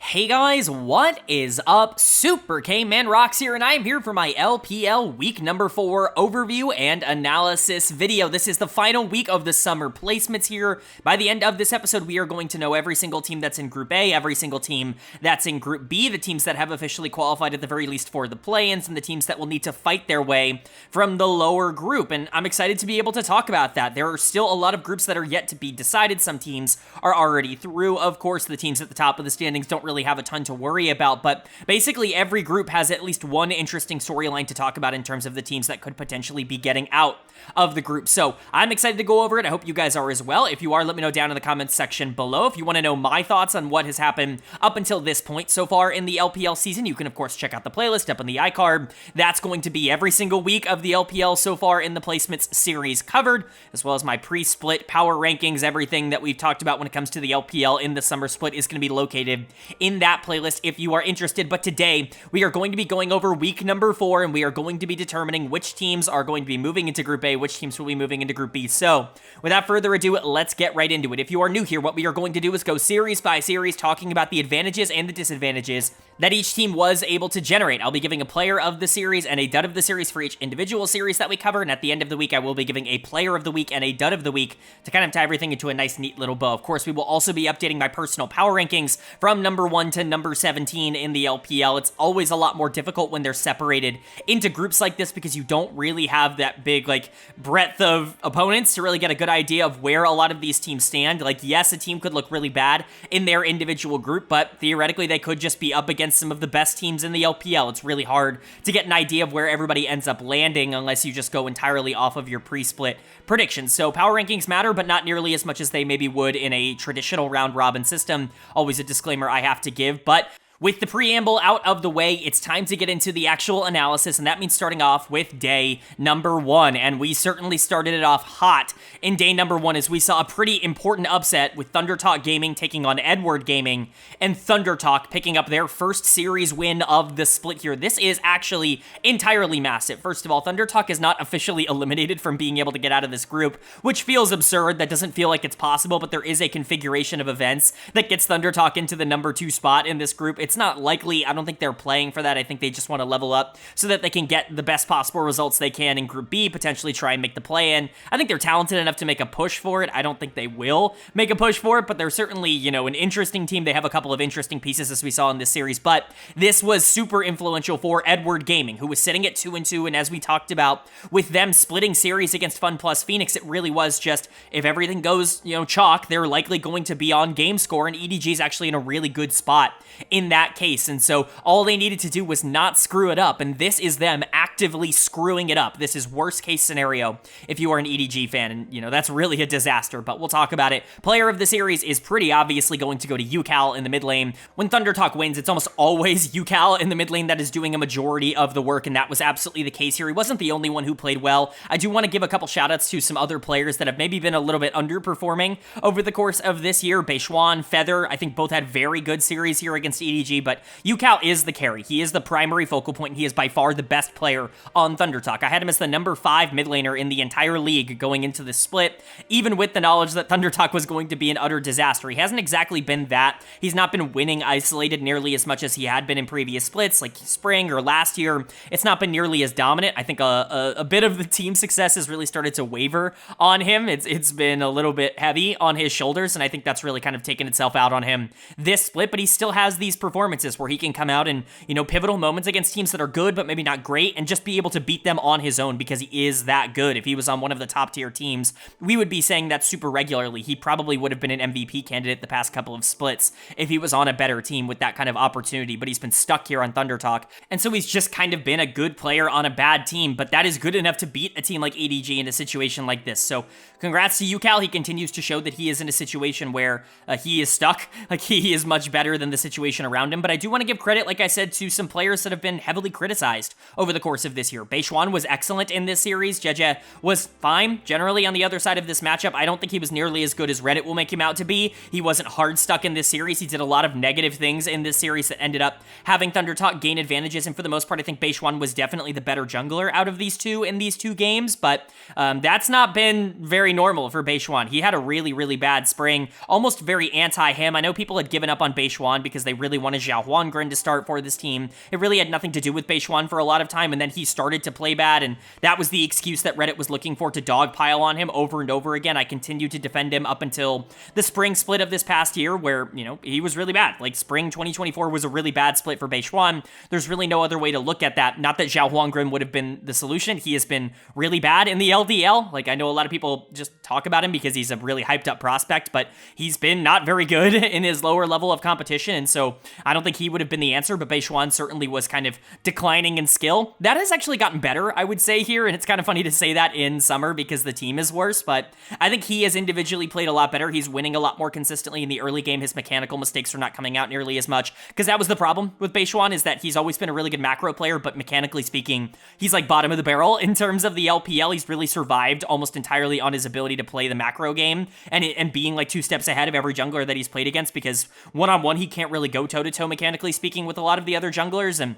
Hey guys, what is up? Super K-Man Rocks here, and I am here for my LPL week number 4 overview and analysis video. This is the final week of the summer placements here. By the end of this episode, we are going to know every single team that's in Group A, every single team that's in Group B, the teams that have officially qualified at the very least for the play-ins, and the teams that will need to fight their way from the lower group. And I'm excited to be able to talk about that. There are still a lot of groups that are yet to be decided. Some teams are already through. Of course, the teams at the top of the standings don't really have a ton to worry about, but basically every group has at least one interesting storyline to talk about in terms of the teams that could potentially be getting out of the group. So I'm excited to go over it. I hope you guys are as well. If you are, let me know down in the comments section below. If you want to know my thoughts on what has happened up until this point so far in the LPL season, you can of course check out the playlist up on the iCard. That's going to be every single week of the LPL so far in the placements series covered, as well as my pre-split power rankings. Everything that we've talked about when it comes to the LPL in the summer split is going to be located in that playlist if you are interested. But today we are going to be going over week number 4, and we are going to be determining which teams are going to be moving into Group A, which teams will be moving into Group B. So without further ado, let's get right into it. If you are new here, what we are going to do is go series by series, talking about the advantages and the disadvantages that each team was able to generate. I'll be giving a player of the series and a dud of the series for each individual series that we cover, and at the end of the week, I will be giving a player of the week and a dud of the week to kind of tie everything into a nice, neat little bow. Of course, we will also be updating my personal power rankings from number 1 to number 17 in the LPL. It's always a lot more difficult when they're separated into groups like this because you don't really have that big, breadth of opponents to really get a good idea of where a lot of these teams stand. Yes, a team could look really bad in their individual group, but theoretically, they could just be up against some of the best teams in the LPL. It's really hard to get an idea of where everybody ends up landing unless you just go entirely off of your pre-split predictions. So power rankings matter, but not nearly as much as they maybe would in a traditional round-robin system. Always a disclaimer I have to give, but with the preamble out of the way, it's time to get into the actual analysis, and that means starting off with day number 1, and we certainly started it off hot in day number 1 as we saw a pretty important upset with ThunderTalk Gaming taking on Edward Gaming, and ThunderTalk picking up their first series win of the split here. This is actually entirely massive. First of all, ThunderTalk is not officially eliminated from being able to get out of this group, which feels absurd. That doesn't feel like it's possible, but there is a configuration of events that gets ThunderTalk into the number 2 spot in this group. It's not likely. I don't think they're playing for that. I think they just want to level up so that they can get the best possible results they can in Group B, potentially try and make the play-in. I think they're talented enough to make a push for it. I don't think they will make a push for it, but they're certainly, an interesting team. They have a couple of interesting pieces as we saw in this series, but this was super influential for Edward Gaming, who was sitting at 2-2, and as we talked about, with them splitting series against FunPlus Phoenix, it really was just, if everything goes, chalk, they're likely going to be on game score, and EDG is actually in a really good spot in that case. And so all they needed to do was not screw it up, and this is them actively screwing it up. This is worst case scenario if you are an EDG fan, and that's really a disaster, but we'll talk about it. Player of the series is pretty obviously going to go to UCal in the mid lane. When ThunderTalk wins, it's almost always UCal in the mid lane that is doing a majority of the work, and that was absolutely the case here. He wasn't the only one who played well. I do want to give a couple shout outs to some other players that have maybe been a little bit underperforming over the course of this year. Beishwan, Feather, I think both had very good series here against EDG, but UCal is the carry. He is the primary focal point, and he is by far the best player on ThunderTalk. I had him as the number 5 mid laner in the entire league going into this split, even with the knowledge that ThunderTalk was going to be an utter disaster. He hasn't exactly been that. He's not been winning isolated nearly as much as he had been in previous splits, like spring or last year. It's not been nearly as dominant. I think a bit of the team success has really started to waver on him. It's been a little bit heavy on his shoulders, and I think that's really kind of taken itself out on him this split, but he still has these performances where he can come out and, pivotal moments against teams that are good, but maybe not great, and just be able to beat them on his own because he is that good. If he was on one of the top tier teams, we would be saying that super regularly. He probably would have been an MVP candidate the past couple of splits if he was on a better team with that kind of opportunity, but he's been stuck here on ThunderTalk, and so he's just kind of been a good player on a bad team, but that is good enough to beat a team like EDG in a situation like this. So congrats to UCal. He continues to show that he is in a situation where he is stuck. He is much better than the situation around him, but I do want to give credit, like I said, to some players that have been heavily criticized over the course of this year. Beishwan was excellent in this series. Jeje was fine generally on the other side of this matchup. I don't think he was nearly as good as Reddit will make him out to be. He wasn't hard stuck in this series. He did a lot of negative things in this series that ended up having ThunderTalk gain advantages, and for the most part, I think Beishwan was definitely the better jungler out of these two in these 2 games, but that's not been very normal for Beishwan. He had a really, really bad spring, almost very anti-him. I know people had given up on Beishwan because they really wanted wanted Xiao Huangren to start for this team. It really had nothing to do with Beishuan for a lot of time, and then he started to play bad, and that was the excuse that Reddit was looking for to dogpile on him over and over again. I continued to defend him up until the spring split of this past year where, you know, he was really bad. Like, spring 2024 was a really bad split for Beishuan. There's really no other way to look at that. Not that Xiao Huangren would have been the solution. He has been really bad in the LDL. Like, I know a lot of people just talk about him because he's a really hyped up prospect, but he's been not very good in his lower level of competition, and so I don't think he would have been the answer, but Beishuan certainly was kind of declining in skill. That has actually gotten better, I would say, here, and it's kind of funny to say that in summer because the team is worse, but I think he has individually played a lot better. He's winning a lot more consistently in the early game. His mechanical mistakes are not coming out nearly as much, because that was the problem with Beishuan, is that he's always been a really good macro player, but mechanically speaking, he's like bottom of the barrel in terms of the LPL. He's really survived almost entirely on his ability to play the macro game and being like 2 steps ahead of every jungler that he's played against, because one-on-one he can't really go toe-to-toe mechanically speaking with a lot of the other junglers, and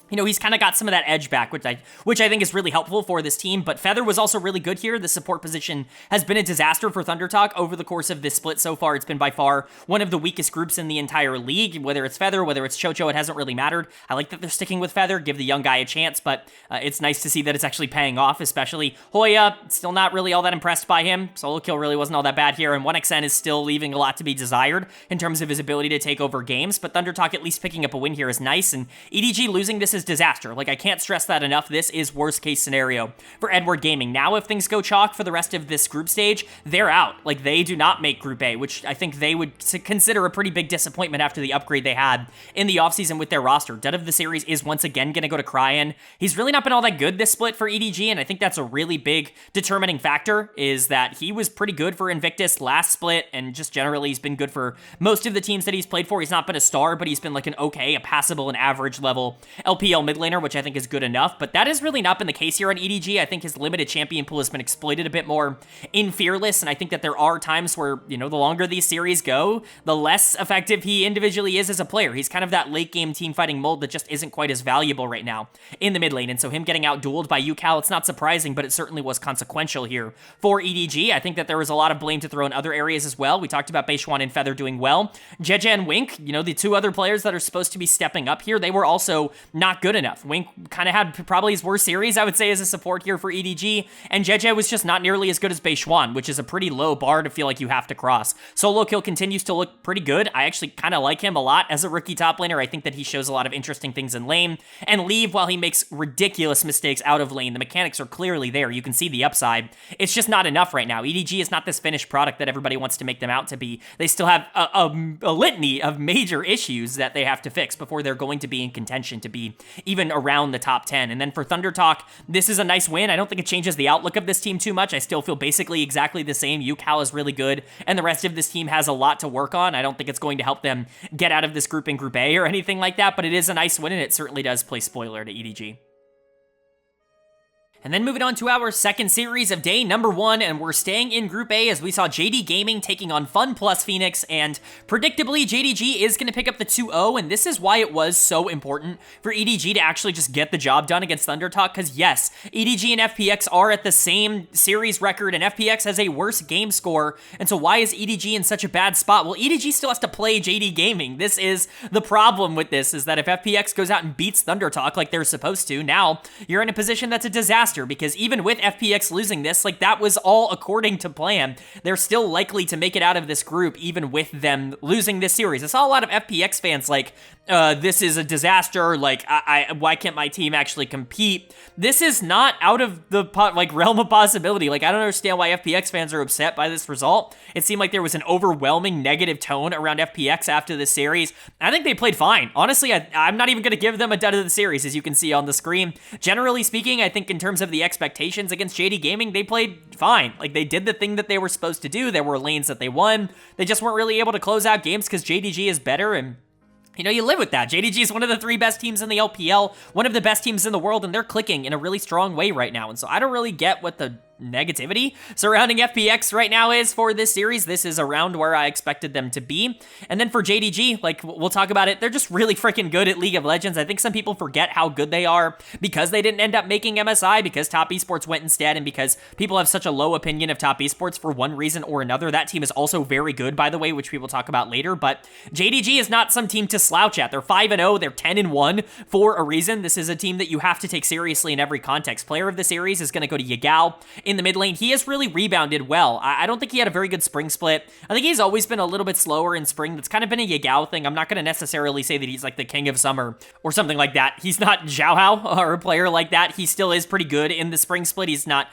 you know, he's kind of got some of that edge back, which I think is really helpful for this team. But Feather was also really good here. The support position has been a disaster for ThunderTalk over the course of this split so far. It's been by far one of the weakest groups in the entire league. Whether it's Feather, whether it's Chocho, it hasn't really mattered. I like that they're sticking with Feather, give the young guy a chance, but it's nice to see that it's actually paying off, especially Hoya. Still not really all that impressed by him. Solo kill really wasn't all that bad here, and 1xN is still leaving a lot to be desired in terms of his ability to take over games, but ThunderTalk at least picking up a win here is nice, and EDG losing this is disaster. Like, I can't stress that enough. This is worst case scenario for Edward Gaming. Now, if things go chalk for the rest of this group stage, they're out. Like, they do not make Group A, which I think they would consider a pretty big disappointment after the upgrade they had in the offseason with their roster. Dead of the series is once again going to go to Cryan. He's really not been all that good this split for EDG, and I think that's a really big determining factor, is that he was pretty good for Invictus last split, and just generally he's been good for most of the teams that he's played for. He's not been a star, but he's been like a passable and average level LPL mid laner, which I think is good enough, but that has really not been the case here on EDG. I think his limited champion pool has been exploited a bit more in Fearless, and I think that there are times where, you know, the longer these series go, the less effective he individually is as a player. He's kind of that late game team fighting mold that just isn't quite as valuable right now in the mid lane, and so him getting out-dueled by UCal, it's not surprising, but it certainly was consequential here for EDG. I think that there was a lot of blame to throw in other areas as well. We talked about Beishuan and Feather doing well. Jeje and Wink, you know, the 2 other players that are supposed to be stepping up here, they were also not good enough. Wink kind of had probably his worst series, I would say, as a support here for EDG, and Jeje was just not nearly as good as Beishuan, which is a pretty low bar to feel like you have to cross. Solo kill continues to look pretty good. I actually kind of like him a lot as a rookie top laner. I think that he shows a lot of interesting things in lane, and Leave, while he makes ridiculous mistakes out of lane, the mechanics are clearly there. You can see the upside. It's just not enough right now. EDG is not this finished product that everybody wants to make them out to be. They still have a litany of major issues that they have to fix before they're going to be in contention to be even around the top 10. And then for ThunderTalk, this is a nice win. I don't think it changes the outlook of this team too much. I still feel basically exactly the same. UCal is really good, and the rest of this team has a lot to work on. I don't think it's going to help them get out of this group in Group A or anything like that, but it is a nice win, and it certainly does play spoiler to EDG. And then moving on to our second series of day number 1, and we're staying in Group A as we saw JD Gaming taking on FunPlus Phoenix, and predictably, JDG is going to pick up the 2-0, and this is why it was so important for EDG to actually just get the job done against ThunderTalk, because yes, EDG and FPX are at the same series record, and FPX has a worse game score, and so why is EDG in such a bad spot? Well, EDG still has to play JD Gaming. This is the problem with this, is that if FPX goes out and beats ThunderTalk like they're supposed to, now you're in a position that's a disaster, because even with FPX losing this, like, that was all according to plan. They're still likely to make it out of this group, even with them losing this series. I saw a lot of FPX fans like, this is a disaster, like, why can't my team actually compete? This is not out of the realm of possibility. Like, I don't understand why FPX fans are upset by this result. It seemed like there was an overwhelming negative tone around FPX after this series. I think they played fine. Honestly, I'm not even going to give them a dud of the series, as you can see on the screen. Generally speaking, I think in terms of the expectations against JD Gaming, they played fine. Like, they did the thing that they were supposed to do. There were lanes that they won. They just weren't really able to close out games because JDG is better, and you know, you live with that. JDG is one of the 3 best teams in the LPL, one of the best teams in the world, and they're clicking in a really strong way right now. And so I don't really get what the negativity surrounding FPX right now is for this series. This is around where I expected them to be. And then for JDG, like we'll talk about it, they're just really freaking good at League of Legends. I think some people forget how good they are because they didn't end up making MSI, because Top Esports went instead, and because people have such a low opinion of Top Esports for one reason or another. That team is also very good, by the way, which we will talk about later, but JDG is not some team to slouch at. They're 5-0, they're 10-1 for a reason. This is a team that you have to take seriously in every context. Player of the series is going to go to Yagao in the mid lane. He has really rebounded well. I don't think he had a very good spring split. I think he's always been a little bit slower in spring. That's kind of been a Yagao thing. I'm not going to necessarily say that he's like the king of summer or something like that. He's not Zhao Hao or a player like that. He still is pretty good in the spring split. It's not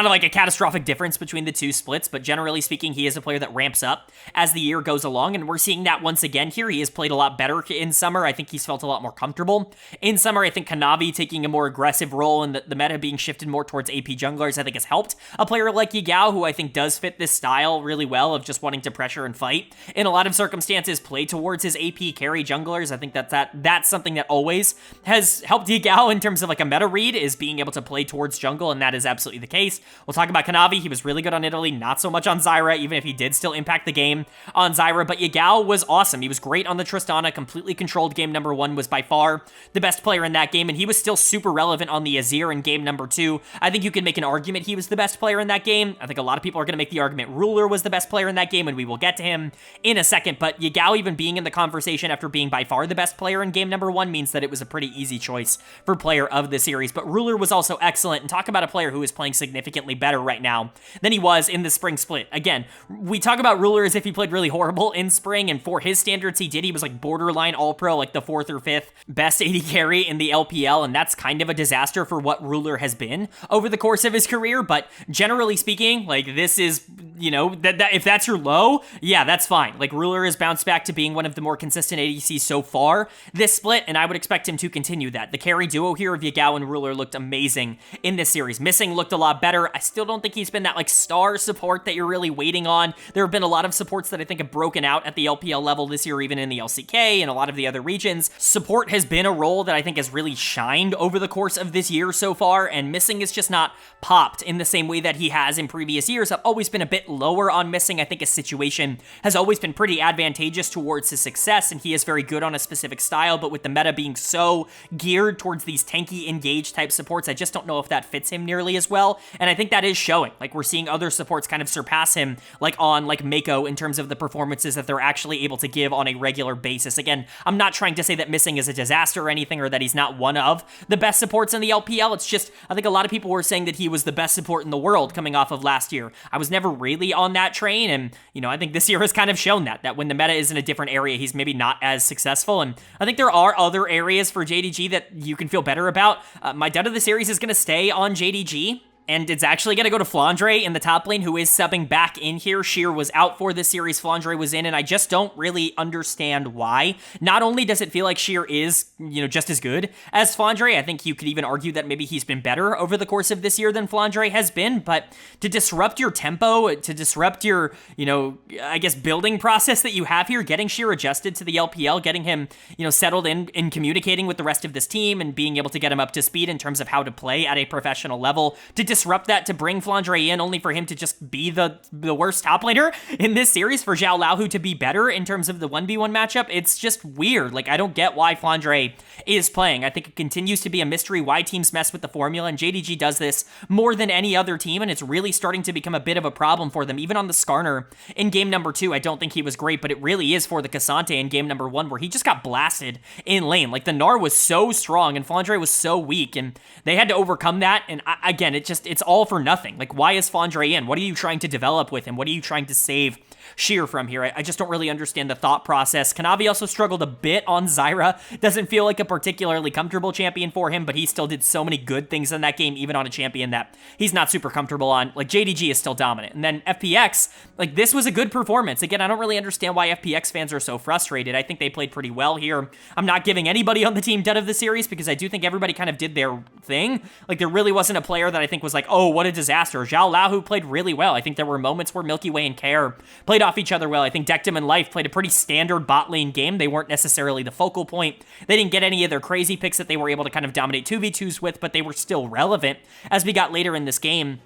like a catastrophic difference between the two splits, but generally speaking, he is a player that ramps up as the year goes along, and we're seeing that once again here. He has played a lot better in summer. I think he's felt a lot more comfortable in summer. I think Kanavi taking a more aggressive role and the meta being shifted more towards AP junglers, I think has helped a player like Yagao, who I think does fit this style really well of just wanting to pressure and fight. In a lot of circumstances, play towards his AP carry junglers. I think that's something that always has helped Yagao in terms of like a meta read, is being able to play towards jungle, and that is absolutely the case. We'll talk about Kanavi. He was really good on Italy, not so much on Zyra, even if he did still impact the game on Zyra, but Yagao was awesome. He was great on the Tristana, completely controlled game number 1, was by far the best player in that game, and he was still super relevant on the Azir in game number 2. I think you could make an argument he was the best player in that game. I think a lot of people are going to make the argument Ruler was the best player in that game, and we will get to him in a second, but Yagao even being in the conversation after being by far the best player in game number 1 means that it was a pretty easy choice for player of the series. But Ruler was also excellent, and talk about a player who is playing significantly better right now than he was in the spring split. Again, we talk about Ruler as if he played really horrible in spring, and for his standards he did. He was like borderline all-pro, like the 4th or 5th best AD carry in the LPL, and that's kind of a disaster for what Ruler has been over the course of his career. But generally speaking, like this is, you know, that if that's your low, yeah, that's fine. Like Ruler has bounced back to being one of the more consistent ADCs so far this split, and I would expect him to continue that. The carry duo here of Yagao and Ruler looked amazing in this series. Missing looked a lot better. I still don't think he's been that like star support that you're really waiting on. There have been a lot of supports that I think have broken out at the LPL level this year, even in the LCK and a lot of the other regions. Support has been a role that I think has really shined over the course of this year so far, and Missing is just not popped in the same way that he has in previous years. I've always been a bit lower on Missing. I think his situation has always been pretty advantageous towards his success, and he is very good on a specific style, but with the meta being so geared towards these tanky engage type supports, I just don't know if that fits him nearly as well, and I think that is showing. Like, we're seeing other supports kind of surpass him, like on like Mako, in terms of the performances that they're actually able to give on a regular basis. Again, I'm not trying to say that Missing is a disaster or anything, or that he's not one of the best supports in the LPL. It's just, I think a lot of people were saying that he was the best support in the world coming off of last year. I was never really on that train, and, you know, I think this year has kind of shown that when the meta is in a different area, he's maybe not as successful, and I think there are other areas for JDG that you can feel better about. My dud of the series is going to stay on JDG. And it's actually going to go to Flandre in the top lane, who is subbing back in here. Sheer was out for this series, Flandre was in, and I just don't really understand why. Not only does it feel like Sheer is, you know, just as good as Flandre, I think you could even argue that maybe he's been better over the course of this year than Flandre has been, but to disrupt your tempo, to disrupt your, you know, I guess building process that you have here, getting Sheer adjusted to the LPL, getting him, you know, settled in communicating with the rest of this team, and being able to get him up to speed in terms of how to play at a professional level, to disrupt that, to bring Flandre in only for him to just be the worst top laner in this series, for Zhao Laohu to be better in terms of the 1v1 matchup. It's just weird. Like, I don't get why Flandre is playing. I think it continues to be a mystery why teams mess with the formula, and JDG does this more than any other team, and it's really starting to become a bit of a problem for them. Even on the Skarner in game number 2, I don't think he was great, but it really is for the Cassante in game number 1, where he just got blasted in lane. Like, the Gnar was so strong, and Flandre was so weak, and they had to overcome that, and again, it's all for nothing. Like, why is Flandre in? What are you trying to develop with him? What are you trying to save Sheer from here? I just don't really understand the thought process. Kanavi also struggled a bit on Zyra. Doesn't feel like a particularly comfortable champion for him, but he still did so many good things in that game, even on a champion that he's not super comfortable on. Like, JDG is still dominant. And then FPX, like, this was a good performance. Again, I don't really understand why FPX fans are so frustrated. I think they played pretty well here. I'm not giving anybody on the team dead of the series, because I do think everybody kind of did their thing. Like, there really wasn't a player that I think was like, oh, what a disaster. Zhao Laohu played really well. I think there were moments where Milky Way and Care played off each other well. I think Dectum and Life played a pretty standard bot lane game. They weren't necessarily the focal point. They didn't get any of their crazy picks that they were able to kind of dominate 2v2s with, but they were still relevant as we got later in this game.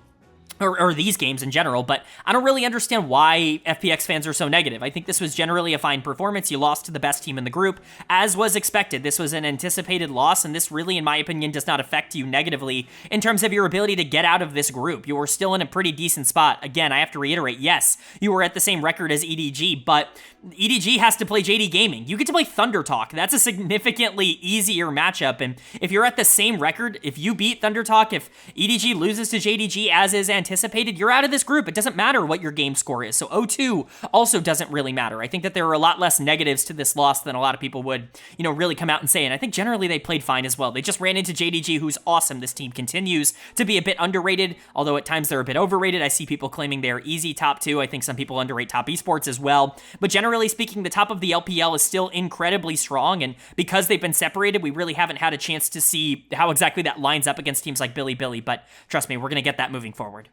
or these games in general, but I don't really understand why FPX fans are so negative. I think this was generally a fine performance. You lost to the best team in the group, as was expected. This was an anticipated loss, and this really, in my opinion, does not affect you negatively in terms of your ability to get out of this group. You were still in a pretty decent spot. Again, I have to reiterate, yes, you were at the same record as EDG, but EDG has to play JD Gaming. You get to play Thunder Talk. That's a significantly easier matchup, and if you're at the same record, if you beat Thunder Talk, if EDG loses to JDG as is anticipated, you're out of this group. It doesn't matter what your game score is. So 0-2 also doesn't really matter. I think that there are a lot less negatives to this loss than a lot of people would, really come out and say. And I think generally they played fine as well. They just ran into JDG, who's awesome. This team continues to be a bit underrated, although at times they're a bit overrated. I see people claiming they're easy top 2. I think some people underrate top esports as well. But generally speaking, the top of the LPL is still incredibly strong. And because they've been separated, we really haven't had a chance to see how exactly that lines up against teams like Bilibili. But trust me, we're going to get that moving forward.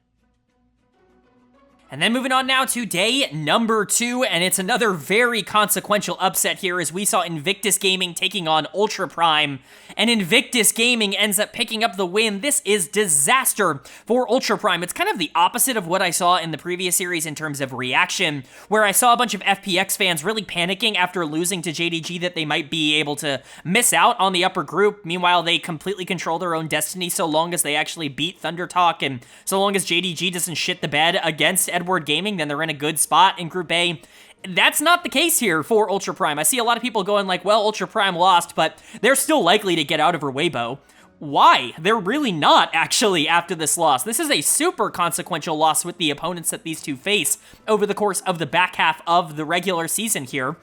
And then moving on now to day number 2, and it's another very consequential upset here as we saw Invictus Gaming taking on Ultra Prime, and Invictus Gaming ends up picking up the win. This is disaster for Ultra Prime. It's kind of the opposite of what I saw in the previous series in terms of reaction, where I saw a bunch of FPX fans really panicking after losing to JDG that they might be able to miss out on the upper group. Meanwhile, they completely control their own destiny so long as they actually beat Thunder Talk, and so long as JDG doesn't shit the bed against Edward Gaming, then they're in a good spot in Group A. That's not the case here for Ultra Prime. I see a lot of people going like, well, Ultra Prime lost, but they're still likely to get out over Weibo. Why? They're really not, actually, after this loss. This is a super consequential loss with the opponents that these two face over the course of the back half of the regular season here,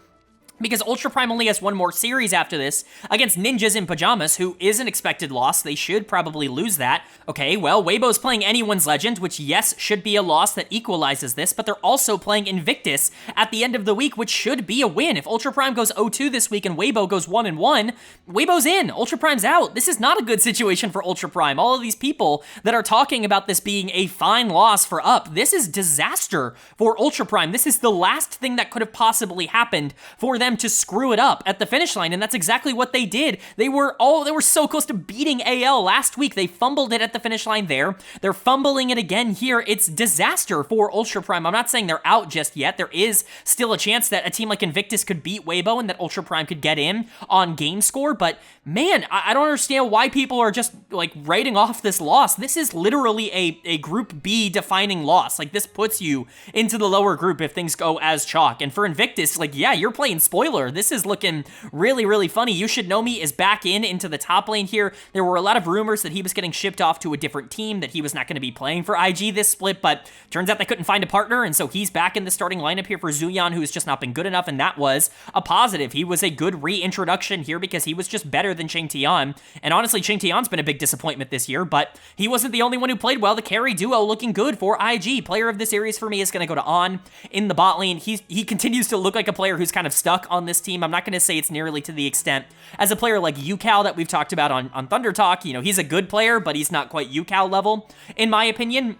because Ultra Prime only has one more series after this against Ninjas in Pyjamas, who is an expected loss. They should probably lose that. Okay, well, Weibo's playing Anyone's Legend, which, yes, should be a loss that equalizes this, but they're also playing Invictus at the end of the week, which should be a win. If Ultra Prime goes 0-2 this week and Weibo goes 1-1, Weibo's in. Ultra Prime's out. This is not a good situation for Ultra Prime. All of these people that are talking about this being a fine loss for UP, this is disaster for Ultra Prime. This is the last thing that could have possibly happened for them to screw it up at the finish line, and that's exactly what they did. They were so close to beating AL last week. They fumbled it at the finish line there. They're fumbling it again here. It's disaster for Ultra Prime. I'm not saying they're out just yet. There is still a chance that a team like Invictus could beat Weibo and that Ultra Prime could get in on game score, but man, I don't understand why people are just like writing off this loss. This is literally a Group B defining loss. Like, this puts you into the lower group if things go as chalk. And for Invictus, like, yeah, you're playing spoiler. This is looking really, really funny. You Should Know Me is back into the top lane here. There were a lot of rumors that he was getting shipped off to a different team, that he was not going to be playing for IG this split, but turns out they couldn't find a partner, and so he's back in the starting lineup here for Zuyan, who's just not been good enough, and that was a positive. He was a good reintroduction here because he was just better than Cheng Tian, and honestly, Cheng Tian's been a big disappointment this year, but he wasn't the only one who played well. The carry duo looking good for IG. Player of the series for me is going to go to On in the bot lane. He continues to look like a player who's kind of stuck on this team. I'm not going to say it's nearly to the extent as a player like UCal that we've talked about on Thunder Talk. He's a good player, but he's not quite UCal level, in my opinion.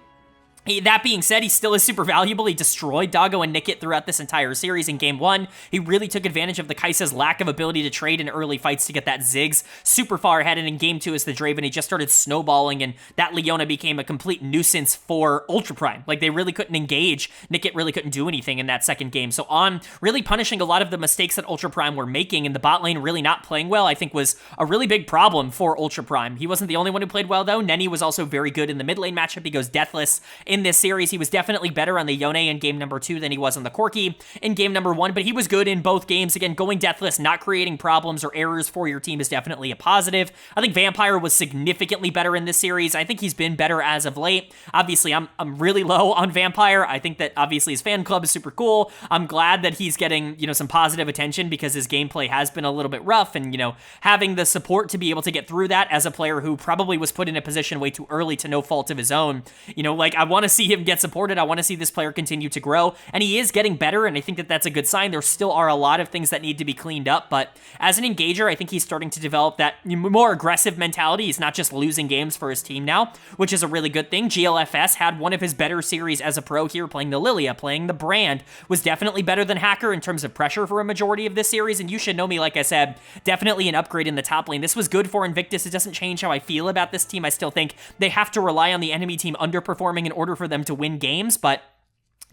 That being said, he still is super valuable. He destroyed Doggo and Nickit throughout this entire series in Game 1. He really took advantage of the Kai'Sa's lack of ability to trade in early fights to get that Ziggs super far ahead, and in Game 2 as the Draven, he just started snowballing, and that Leona became a complete nuisance for Ultra Prime. Like, they really couldn't engage. Nickit really couldn't do anything in that second game. So On really punishing a lot of the mistakes that Ultra Prime were making, and the bot lane really not playing well, I think was a really big problem for Ultra Prime. He wasn't the only one who played well, though. Nenny was also very good in the mid lane matchup. He goes deathless in this series. He was definitely better on the Yone in game number 2 than he was on the Corki in game number 1, but he was good in both games. Again, going deathless, not creating problems or errors for your team is definitely a positive. I think Vampire was significantly better in this series. I think he's been better as of late. Obviously, I'm really low on Vampire. I think that obviously his fan club is super cool. I'm glad that he's getting, some positive attention because his gameplay has been a little bit rough, and, having the support to be able to get through that as a player who probably was put in a position way too early to no fault of his own. I want to see him get support. I want to see this player continue to grow, and he is getting better, and I think that that's a good sign. There still are a lot of things that need to be cleaned up, but as an engager, I think he's starting to develop that more aggressive mentality. He's not just losing games for his team now, which is a really good thing. GLFS had one of his better series as a pro here, playing the Lilia, playing the Brand, was definitely better than Hacker in terms of pressure for a majority of this series, and You Should Know Me, like I said, definitely an upgrade in the top lane. This was good for Invictus. It doesn't change how I feel about this team. I still think they have to rely on the enemy team underperforming in order order for them to win games, but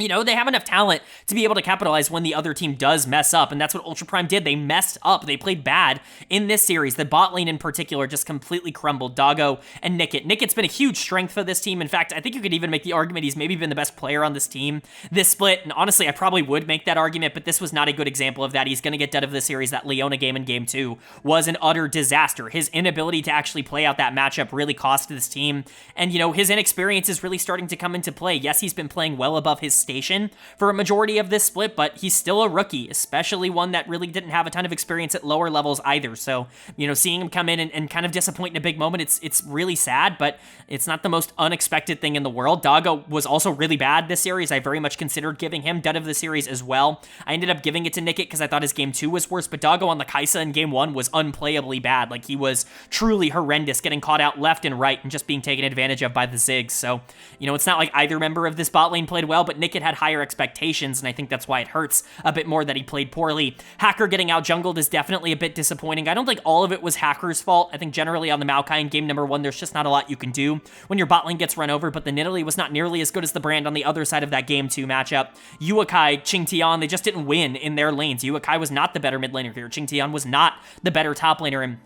you know, they have enough talent to be able to capitalize when the other team does mess up, and that's what Ultra Prime did. They messed up. They played bad in this series. The bot lane in particular just completely crumbled. Doggo and Nickit. Nickit's been a huge strength for this team. In fact, I think you could even make the argument he's maybe been the best player on this team this split, and honestly, I probably would make that argument, but this was not a good example of that. He's going to get dead of the series. That Leona game in Game 2 was an utter disaster. His inability to actually play out that matchup really cost this team, and, you know, his inexperience is really starting to come into play. Yes, he's been playing well above his station for a majority of this split, but he's still a rookie, especially one that really didn't have a ton of experience at lower levels either. So, you know, seeing him come in and kind of disappoint in a big moment, it's really sad, but it's not the most unexpected thing in the world. Doggo was also really bad this series. I very much considered giving him dead of the series as well. I ended up giving it to Nickit because I thought his Game 2 was worse, but Doggo on the Kai'Sa in Game 1 was unplayably bad. Like, he was truly horrendous, getting caught out left and right and just being taken advantage of by the Ziggs. So, you know, it's not like either member of this bot lane played well, but Nickit had higher expectations, and I think that's why it hurts a bit more that he played poorly. Hacker getting out jungled is definitely a bit disappointing. I don't think all of it was Hacker's fault. I think generally on the Maokai in game number 1, there's just not a lot you can do when your bot lane gets run over, but the Nidalee was not nearly as good as the Brand on the other side of that Game 2 matchup. Yuakai, Qingtian, they just didn't win in their lanes. Yuakai was not the better mid laner here. Qingtian was not the better top laner, and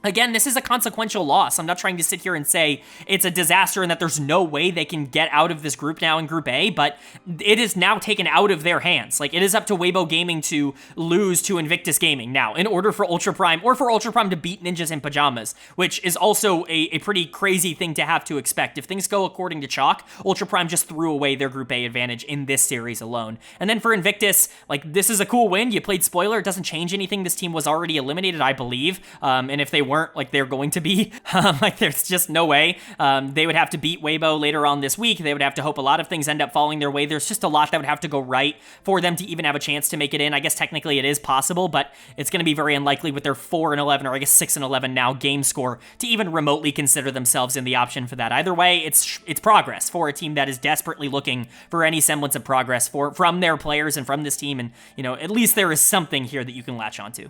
again, this is a consequential loss. I'm not trying to sit here and say it's a disaster and that there's no way they can get out of this group now in Group A, but it is now taken out of their hands. Like, it is up to Weibo Gaming to lose to Invictus Gaming now in order for Ultra Prime, or for Ultra Prime to beat Ninjas in Pyjamas, which is also a pretty crazy thing to have to expect. If things go according to chalk, Ultra Prime just threw away their Group A advantage in this series alone. And then for Invictus, like, this is a cool win. You played spoiler. It doesn't change anything. This team was already eliminated, I believe. And if they weren't, like, they're going to be, like, there's just no way. They would have to beat Weibo later on this week. They would have to hope a lot of things end up falling their way. There's just a lot that would have to go right for them to even have a chance to make it in. I guess technically it is possible, but it's going to be very unlikely with their 4-11, or I guess 6-11 now game score, to even remotely consider themselves in the option for that. Either way, it's progress for a team that is desperately looking for any semblance of progress from their players and from this team, and, you know, at least there is something here that you can latch onto.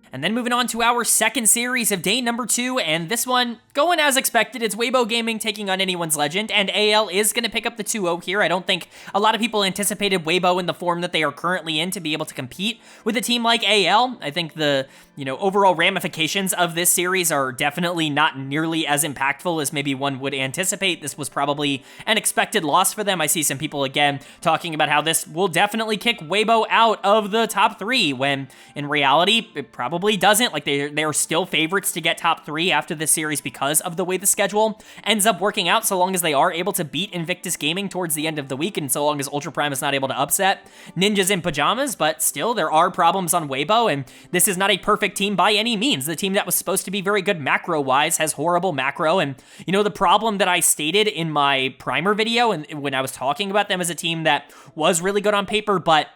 And then moving on to our second series of day number 2, and this one going as expected. It's Weibo Gaming taking on Anyone's Legend, and AL is going to pick up the 2-0 here. I don't think a lot of people anticipated Weibo in the form that they are currently in to be able to compete with a team like AL. I think the, you know, overall ramifications of this series are definitely not nearly as impactful as maybe one would anticipate. This was probably an expected loss for them. I see some people again talking about how this will definitely kick Weibo out of the top 3, when in reality it probably doesn't. Like, they are still favorites to get top 3 after this series because of the way the schedule ends up working out, so long as they are able to beat Invictus Gaming towards the end of the week, and so long as Ultra Prime is not able to upset Ninjas in Pyjamas. But still, there are problems on Weibo, and this is not a perfect team by any means. The team that was supposed to be very good macro-wise has horrible macro, and, you know, the problem that I stated in my primer video, and when I was talking about them as a team that was really good on paper, but,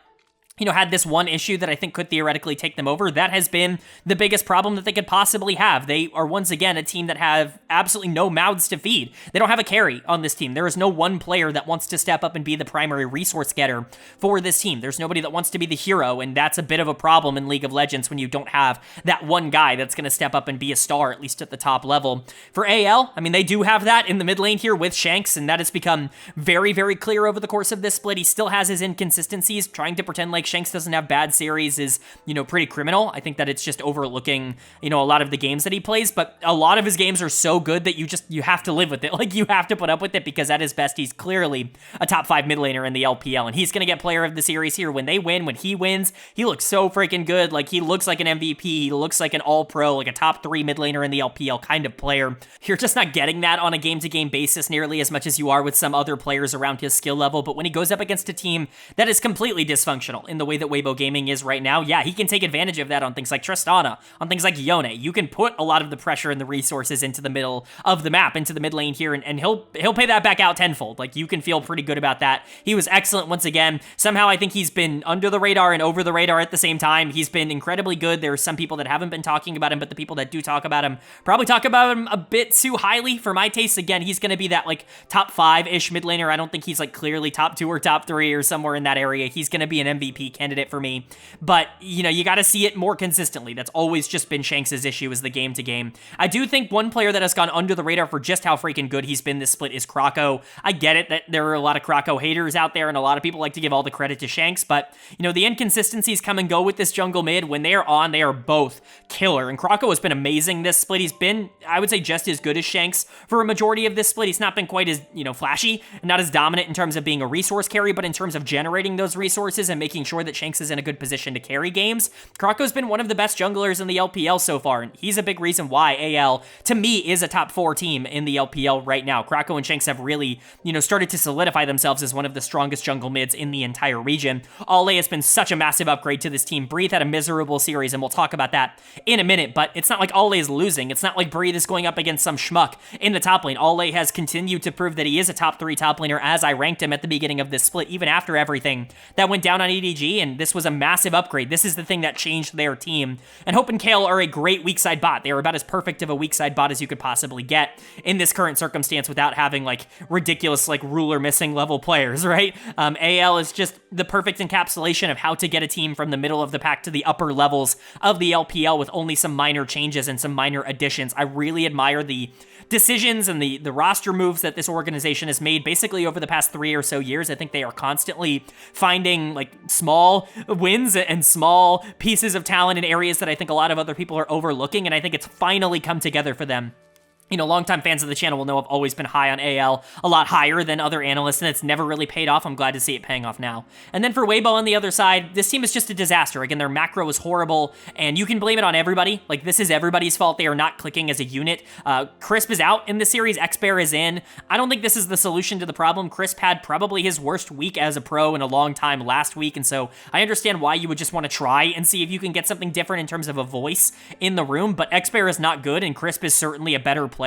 you know, had this one issue that I think could theoretically take them over, that has been the biggest problem that they could possibly have. They are, once again, a team that have absolutely no mouths to feed. They don't have a carry on this team. There is no one player that wants to step up and be the primary resource getter for this team. There's nobody that wants to be the hero, and that's a bit of a problem in League of Legends when you don't have that one guy that's going to step up and be a star, at least at the top level. For AL, I mean, they do have that in the mid lane here with Shanks, and that has become very, very clear over the course of this split. He still has his inconsistencies. Trying to pretend like Shanks doesn't have bad series is, you know, pretty criminal. I think that it's just overlooking, you know, a lot of the games that he plays, but a lot of his games are so good that you have to live with it. Like, you have to put up with it, because at his best, he's clearly a top 5 mid laner in the LPL, and he's going to get player of the series here. When they win, when he wins, he looks so freaking good. Like, he looks like an MVP. He looks like an all-pro, like a top 3 mid laner in the LPL kind of player. You're just not getting that on a game-to-game basis nearly as much as you are with some other players around his skill level, but when he goes up against a team that is completely dysfunctional in the way that Weibo Gaming is right now, yeah, he can take advantage of that on things like Tristana, on things like Yone. You can put a lot of the pressure and the resources into the middle of the map, into the mid lane here, and he'll pay that back out tenfold. Like, you can feel pretty good about that. He was excellent once again. Somehow I think he's been under the radar and over the radar at the same time. He's been incredibly good. There are some people that haven't been talking about him, but the people that do talk about him probably talk about him a bit too highly for my taste. Again, he's going to be that, like, top 5-ish mid laner. I don't think he's, like, clearly top 2 or top 3 or somewhere in that area. He's going to be an MVP MVP candidate for me. But, you know, you got to see it more consistently. That's always just been Shanks' issue, is the game-to-game. I do think one player that has gone under the radar for just how freaking good he's been this split is Krako. I get it that there are a lot of Krako haters out there, and a lot of people like to give all the credit to Shanks, but, you know, the inconsistencies come and go with this jungle mid. When they are on, they are both killer, and Krako has been amazing this split. He's been, I would say, just as good as Shanks for a majority of this split. He's not been quite as, you know, flashy, not as dominant in terms of being a resource carry, but in terms of generating those resources and making sure that Shanks is in a good position to carry games, Krako's been one of the best junglers in the LPL so far, and he's a big reason why AL, to me, is a top 4 team in the LPL right now. Krako and Shanks have really, you know, started to solidify themselves as one of the strongest jungle mids in the entire region. Ale has been such a massive upgrade to this team. Breathe had a miserable series, and we'll talk about that in a minute, but it's not like Ale is losing. It's not like Breathe is going up against some schmuck in the top lane. Ale has continued to prove that he is a top 3 top laner, as I ranked him at the beginning of this split, even after everything that went down on EDG, and this was a massive upgrade. This is the thing that changed their team. And Hope and Kale are a great weak side bot. They are about as perfect of a weak side bot as you could possibly get in this current circumstance without having like ridiculous like ruler missing level players, right? AL is just the perfect encapsulation of how to get a team from the middle of the pack to the upper levels of the LPL with only some minor changes and some minor additions. I really admire the decisions and the roster moves that this organization has made basically over the past 3 or so years. I think they are constantly finding like small wins and small pieces of talent in areas that I think a lot of other people are overlooking, and I think it's finally come together for them. You know, longtime fans of the channel will know I've always been high on AL, a lot higher than other analysts, and it's never really paid off. I'm glad to see it paying off now. And then for Weibo on the other side, this team is just a disaster. Again, their macro is horrible, and you can blame it on everybody. Like, this is everybody's fault. They are not clicking as a unit. Crisp is out in the series. Xbear is in. I don't think this is the solution to the problem. Crisp had probably his worst week as a pro in a long time last week, and so I understand why you would just want to try and see if you can get something different in terms of a voice in the room, but Xbear is not good, and Crisp is certainly a better player.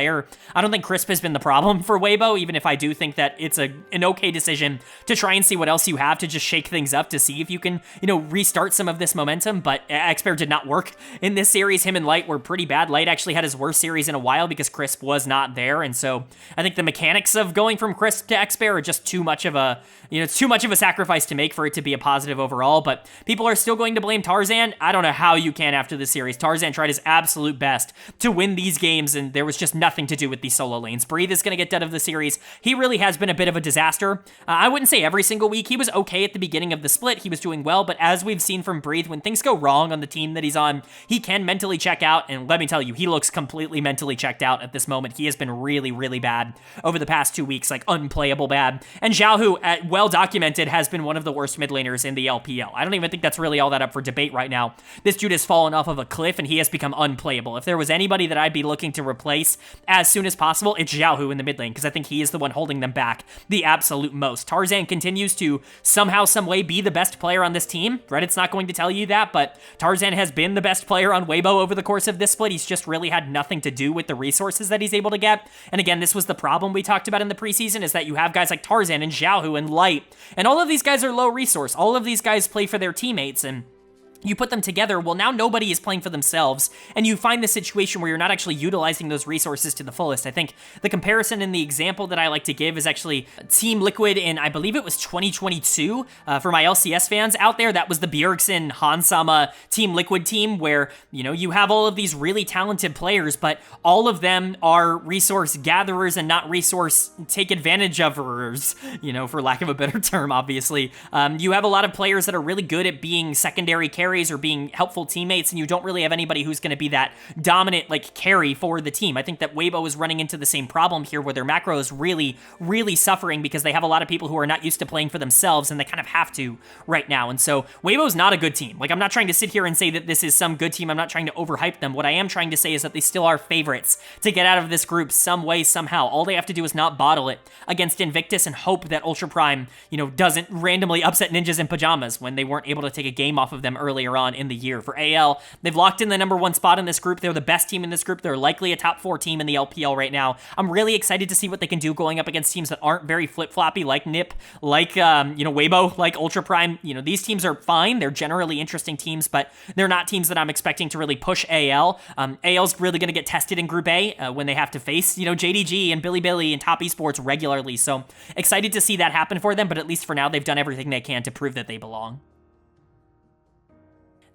I don't think Crisp has been the problem for Weibo, even if I do think that it's an okay decision to try and see what else you have to just shake things up to see if you can, you know, restart some of this momentum, but Xbear did not work in this series. Him and Light were pretty bad. Light actually had his worst series in a while because Crisp was not there, and so I think the mechanics of going from Crisp to Xbear are just too much of a, you know, it's too much of a sacrifice to make for it to be a positive overall, but people are still going to blame Tarzan. I don't know how you can after this series. Tarzan tried his absolute best to win these games, and there was just nothing to do with these solo lanes. Breathe is going to get dead of the series. He really has been a bit of a disaster. I wouldn't say every single week. He was okay at the beginning of the split. He was doing well, but as we've seen from Breathe, when things go wrong on the team that he's on, he can mentally check out, and let me tell you, he looks completely mentally checked out at this moment. He has been really, really bad over the past 2 weeks, like unplayable bad. And Xiaohu, well documented, has been one of the worst mid laners in the LPL. I don't even think that's really all that up for debate right now. This dude has fallen off of a cliff, and he has become unplayable. If there was anybody that I'd be looking to replace as soon as possible, it's Xiaohu in the mid lane, because I think he is the one holding them back the absolute most. Tarzan continues to somehow, some way be the best player on this team. Reddit's not going to tell you that, but Tarzan has been the best player on Weibo over the course of this split. He's just really had nothing to do with the resources that he's able to get. And again, this was the problem we talked about in the preseason, is that you have guys like Tarzan and Xiaohu and Light, and all of these guys are low resource. All of these guys play for their teammates, and you put them together, well, now nobody is playing for themselves, and you find the situation where you're not actually utilizing those resources to the fullest. I think the comparison and the example that I like to give is actually Team Liquid in, I believe it was 2022, for my LCS fans out there. That was the Bjergsen Hansama Team Liquid team where, you know, you have all of these really talented players, but all of them are resource gatherers and not resource take advantage ofers, you know, for lack of a better term, obviously. You have a lot of players that are really good at being secondary carries or being helpful teammates, and you don't really have anybody who's going to be that dominant like carry for the team. I think that Weibo is running into the same problem here, where their macro is really, really suffering because they have a lot of people who are not used to playing for themselves, and they kind of have to right now. And so Weibo's not a good team. Like, I'm not trying to sit here and say that this is some good team. I'm not trying to overhype them. What I am trying to say is that they still are favorites to get out of this group some way, somehow. All they have to do is not bottle it against Invictus and hope that Ultra Prime, you know, doesn't randomly upset Ninjas in Pyjamas when they weren't able to take a game off of them earlier on in the year. For AL, they've locked in the #1 spot in this group. They're the best team in this group. They're likely a top 4 team in the LPL right now. I'm really excited to see what they can do going up against teams that aren't very flip-floppy, like NiP, like, you know, Weibo, like Ultra Prime. You know, these teams are fine. They're generally interesting teams, but they're not teams that I'm expecting to really push AL. AL's really going to get tested in Group A when they have to face, you know, JDG and Bilibili and Top Esports regularly. So excited to see that happen for them, but at least for now, they've done everything they can to prove that they belong.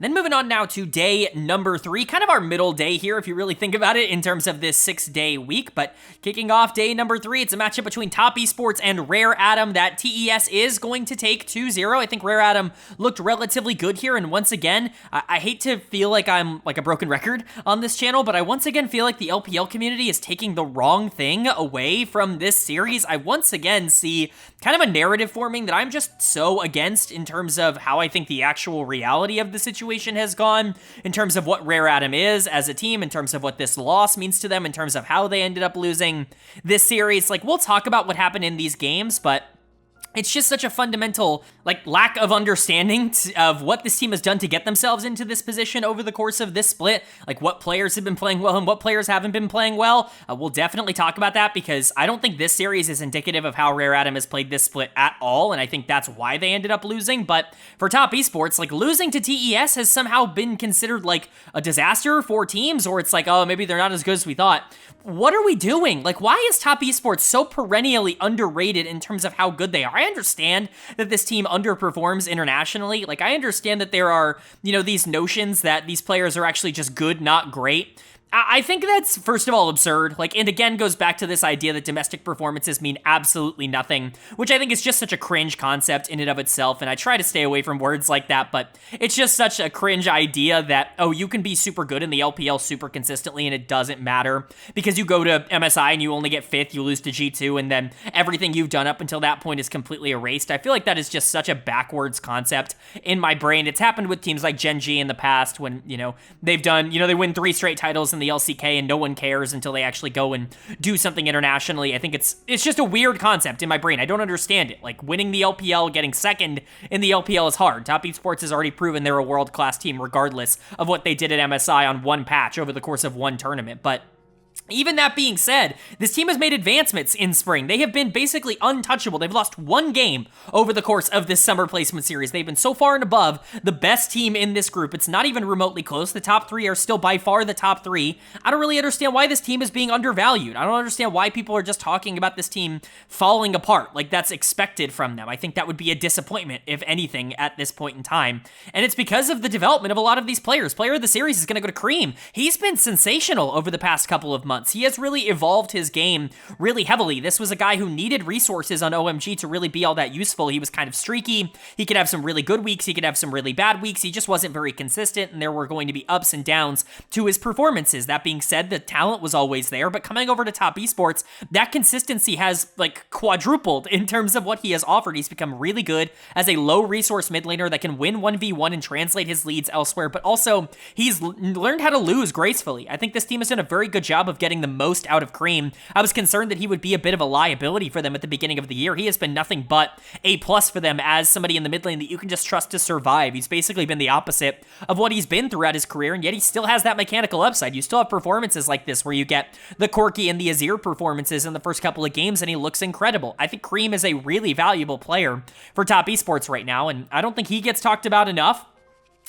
Then moving on now to day number 3, kind of our middle day here if you really think about it in terms of this 6-day week, but kicking off day number 3, it's a matchup between Top Esports and Rare Adam that TES is going to take 2-0. I think Rare Adam looked relatively good here, and once again, I hate to feel like I'm like a broken record on this channel, but I once again feel like the LPL community is taking the wrong thing away from this series. I once again see kind of a narrative forming that I'm just so against in terms of how I think the actual reality of the situation has gone, in terms of what Rare Adam is as a team, in terms of what this loss means to them, in terms of how they ended up losing this series. Like, we'll talk about what happened in these games, but it's just such a fundamental, like, lack of understanding of what this team has done to get themselves into this position over the course of this split. Like, what players have been playing well and what players haven't been playing well. We'll definitely talk about that because I don't think this series is indicative of how Rare Adam has played this split at all, and I think that's why they ended up losing. But for Top Esports, like, losing to TES has somehow been considered, like, a disaster for teams, or it's like, oh, maybe they're not as good as we thought. What are we doing? Like, why is Top Esports so perennially underrated in terms of how good they are? I understand that this team underperforms internationally. Like, I understand that there are, you know, these notions that these players are actually just good, not great. I think that's, first of all, absurd. Like, and again, goes back to this idea that domestic performances mean absolutely nothing, which I think is just such a cringe concept in and of itself, and I try to stay away from words like that, but it's just such a cringe idea that, oh, you can be super good in the LPL super consistently, and it doesn't matter, because you go to MSI and you only get 5th, you lose to G2, and then everything you've done up until that point is completely erased. I feel like that is just such a backwards concept in my brain. It's happened with teams like Gen G in the past when, you know, they've done, you know, they win 3 straight titles in the LCK and no one cares until they actually go and do something internationally. I think it's just a weird concept in my brain. I don't understand it. Like, winning the LPL, getting second in the LPL is hard. Top Esports has already proven they're a world-class team regardless of what they did at MSI on one patch over the course of one tournament. But even that being said, this team has made advancements in spring. They have been basically untouchable. They've lost 1 game over the course of this summer placement series. They've been so far and above the best team in this group. It's not even remotely close. The top 3 are still by far the top 3. I don't really understand why this team is being undervalued. I don't understand why people are just talking about this team falling apart like that's expected from them. I think that would be a disappointment, if anything, at this point in time. And it's because of the development of a lot of these players. Player of the series is going to go to Cream. He's been sensational over the past couple of months. He has really evolved his game really heavily. This was a guy who needed resources on OMG to really be all that useful. He was kind of streaky. He could have some really good weeks. He could have some really bad weeks. He just wasn't very consistent, and there were going to be ups and downs to his performances. That being said, the talent was always there, but coming over to Top Esports, that consistency has, like, quadrupled in terms of what he has offered. He's become really good as a low-resource mid laner that can win 1v1 and translate his leads elsewhere, but also he's learned how to lose gracefully. I think this team has done a very good job of getting the most out of Cream. I was concerned that he would be a bit of a liability for them at the beginning of the year. He has been nothing but A+ for them as somebody in the mid lane that you can just trust to survive. He's basically been the opposite of what he's been throughout his career, and yet he still has that mechanical upside. You still have performances like this where you get the Corki and the Azir performances in the first couple of games, and he looks incredible. I think Cream is a really valuable player for Top Esports right now, and I don't think he gets talked about enough.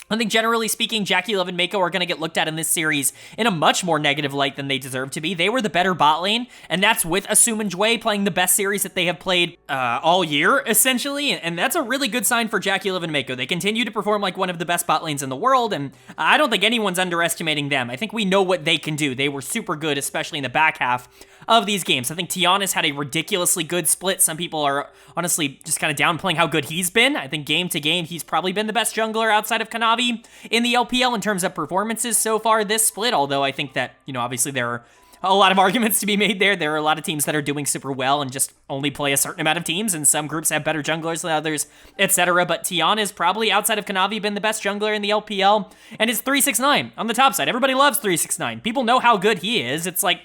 I think generally speaking, JackeyLove and Mako are going to get looked at in this series in a much more negative light than they deserve to be. They were the better bot lane, and that's with Asum and Jway playing the best series that they have played all year, essentially, and that's a really good sign for JackeyLove and Mako. They continue to perform like one of the best bot lanes in the world, and I don't think anyone's underestimating them. I think we know what they can do. They were super good, especially in the back half of these games. I think Tiana's had a ridiculously good split. Some people are honestly just kind of downplaying how good he's been. I think game to game, he's probably been the best jungler outside of Kanavi in the LPL in terms of performances so far this split, although I think that, you know, obviously there are a lot of arguments to be made there. There are a lot of teams that are doing super well and just only play a certain amount of teams, and some groups have better junglers than others, etc. But Tiana is probably, outside of Kanavi, been the best jungler in the LPL, and it's 369 on the top side. Everybody loves 369. People know how good he is. It's like,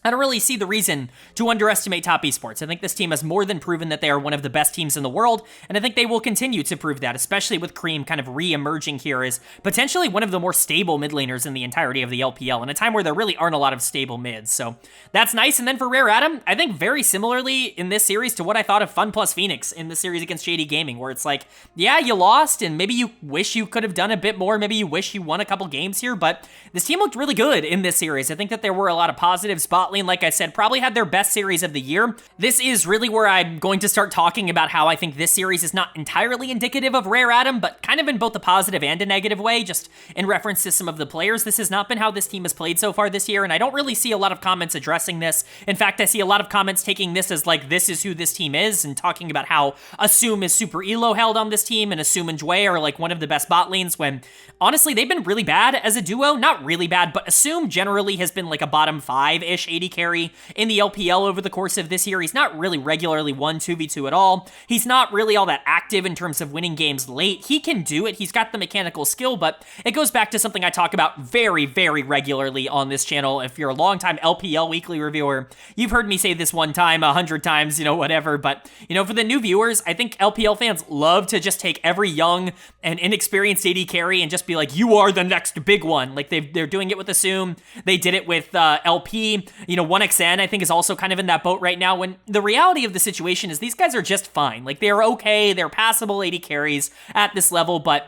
I don't really see the reason to underestimate Top Esports. I think this team has more than proven that they are one of the best teams in the world, and I think they will continue to prove that, especially with Cream kind of re-emerging here as potentially one of the more stable mid laners in the entirety of the LPL, in a time where there really aren't a lot of stable mids. So that's nice. And then for Rare Adam, I think very similarly in this series to what I thought of FunPlus Phoenix in the series against JD Gaming, where it's like, yeah, you lost, and maybe you wish you could have done a bit more, maybe you wish you won a couple games here, but this team looked really good in this series. I think that there were a lot of positive spot bot lane, like I said, probably had their best series of the year. This is really where I'm going to start talking about how I think this series is not entirely indicative of Rare Adam, but kind of in both a positive and a negative way, just in reference to some of the players. This has not been how this team has played so far this year, and I don't really see a lot of comments addressing this. In fact, I see a lot of comments taking this as like, this is who this team is, and talking about how Assume is super elo held on this team, and Assume and Jway are like one of the best bot lanes, when honestly, they've been really bad as a duo. Not really bad, but Assume generally has been like a bottom 5-ish AD carry in the LPL over the course of this year. He's not really regularly 1-2v2 at all. He's not really all that active in terms of winning games late. He can do it. He's got the mechanical skill, but it goes back to something I talk about very, very regularly on this channel. If you're a longtime LPL weekly reviewer, you've heard me say this one time, 100 times, whatever. But, for the new viewers, I think LPL fans love to just take every young and inexperienced AD carry and just be like, you are the next big one. Like, they're doing it with Assume. They did it with LP. 1xN, I think, is also kind of in that boat right now, when the reality of the situation is these guys are just fine. Like, they're okay. They're passable AD carries at this level, but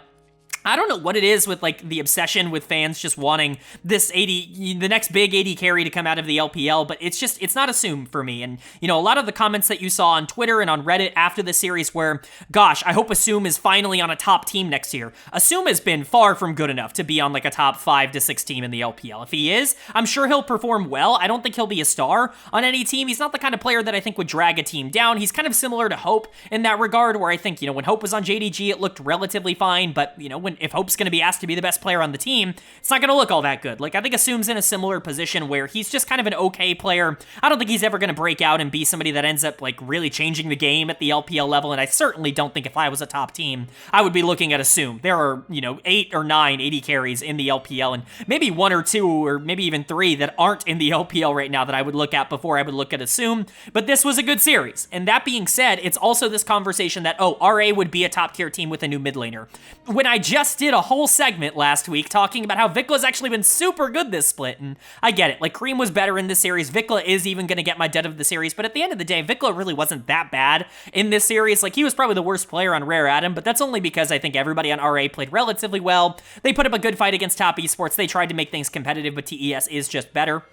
I don't know what it is with like the obsession with fans just wanting this the next big AD carry to come out of the LPL, but it's not Assume for me. And, a lot of the comments that you saw on Twitter and on Reddit after the series were, gosh, I hope Assume is finally on a top team next year. Assume has been far from good enough to be on like a top 5 to 6 team in the LPL. If he is, I'm sure he'll perform well. I don't think he'll be a star on any team. He's not the kind of player that I think would drag a team down. He's kind of similar to Hope in that regard, where I think, when Hope was on JDG, it looked relatively fine, but, if Hope's going to be asked to be the best player on the team, it's not going to look all that good. Like, I think Assume's in a similar position where he's just kind of an okay player. I don't think he's ever going to break out and be somebody that ends up, like, really changing the game at the LPL level, and I certainly don't think if I was a top team, I would be looking at Assume. There are, 8 or 9 AD carries in the LPL, and maybe 1 or 2, or maybe even 3 that aren't in the LPL right now that I would look at before I would look at Assume, but this was a good series. And that being said, it's also this conversation that, RA would be a top-tier team with a new mid laner. When I just did a whole segment last week talking about how Vicla's actually been super good this split, and I get it, like, Cream was better in this series, Vicla is even going to get my dead of the series, but at the end of the day, Vicla really wasn't that bad in this series. Like, he was probably the worst player on Rare Adam, but that's only because I think everybody on RA played relatively well. They put up a good fight against Top Esports, they tried to make things competitive, but TES is just better.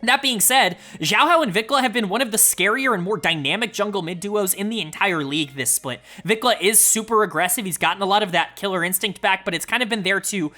That being said, Xiaohao and Vicla have been one of the scarier and more dynamic jungle mid duos in the entire league this split. Vicla is super aggressive. He's gotten a lot of that killer instinct back, but it's kind of been there to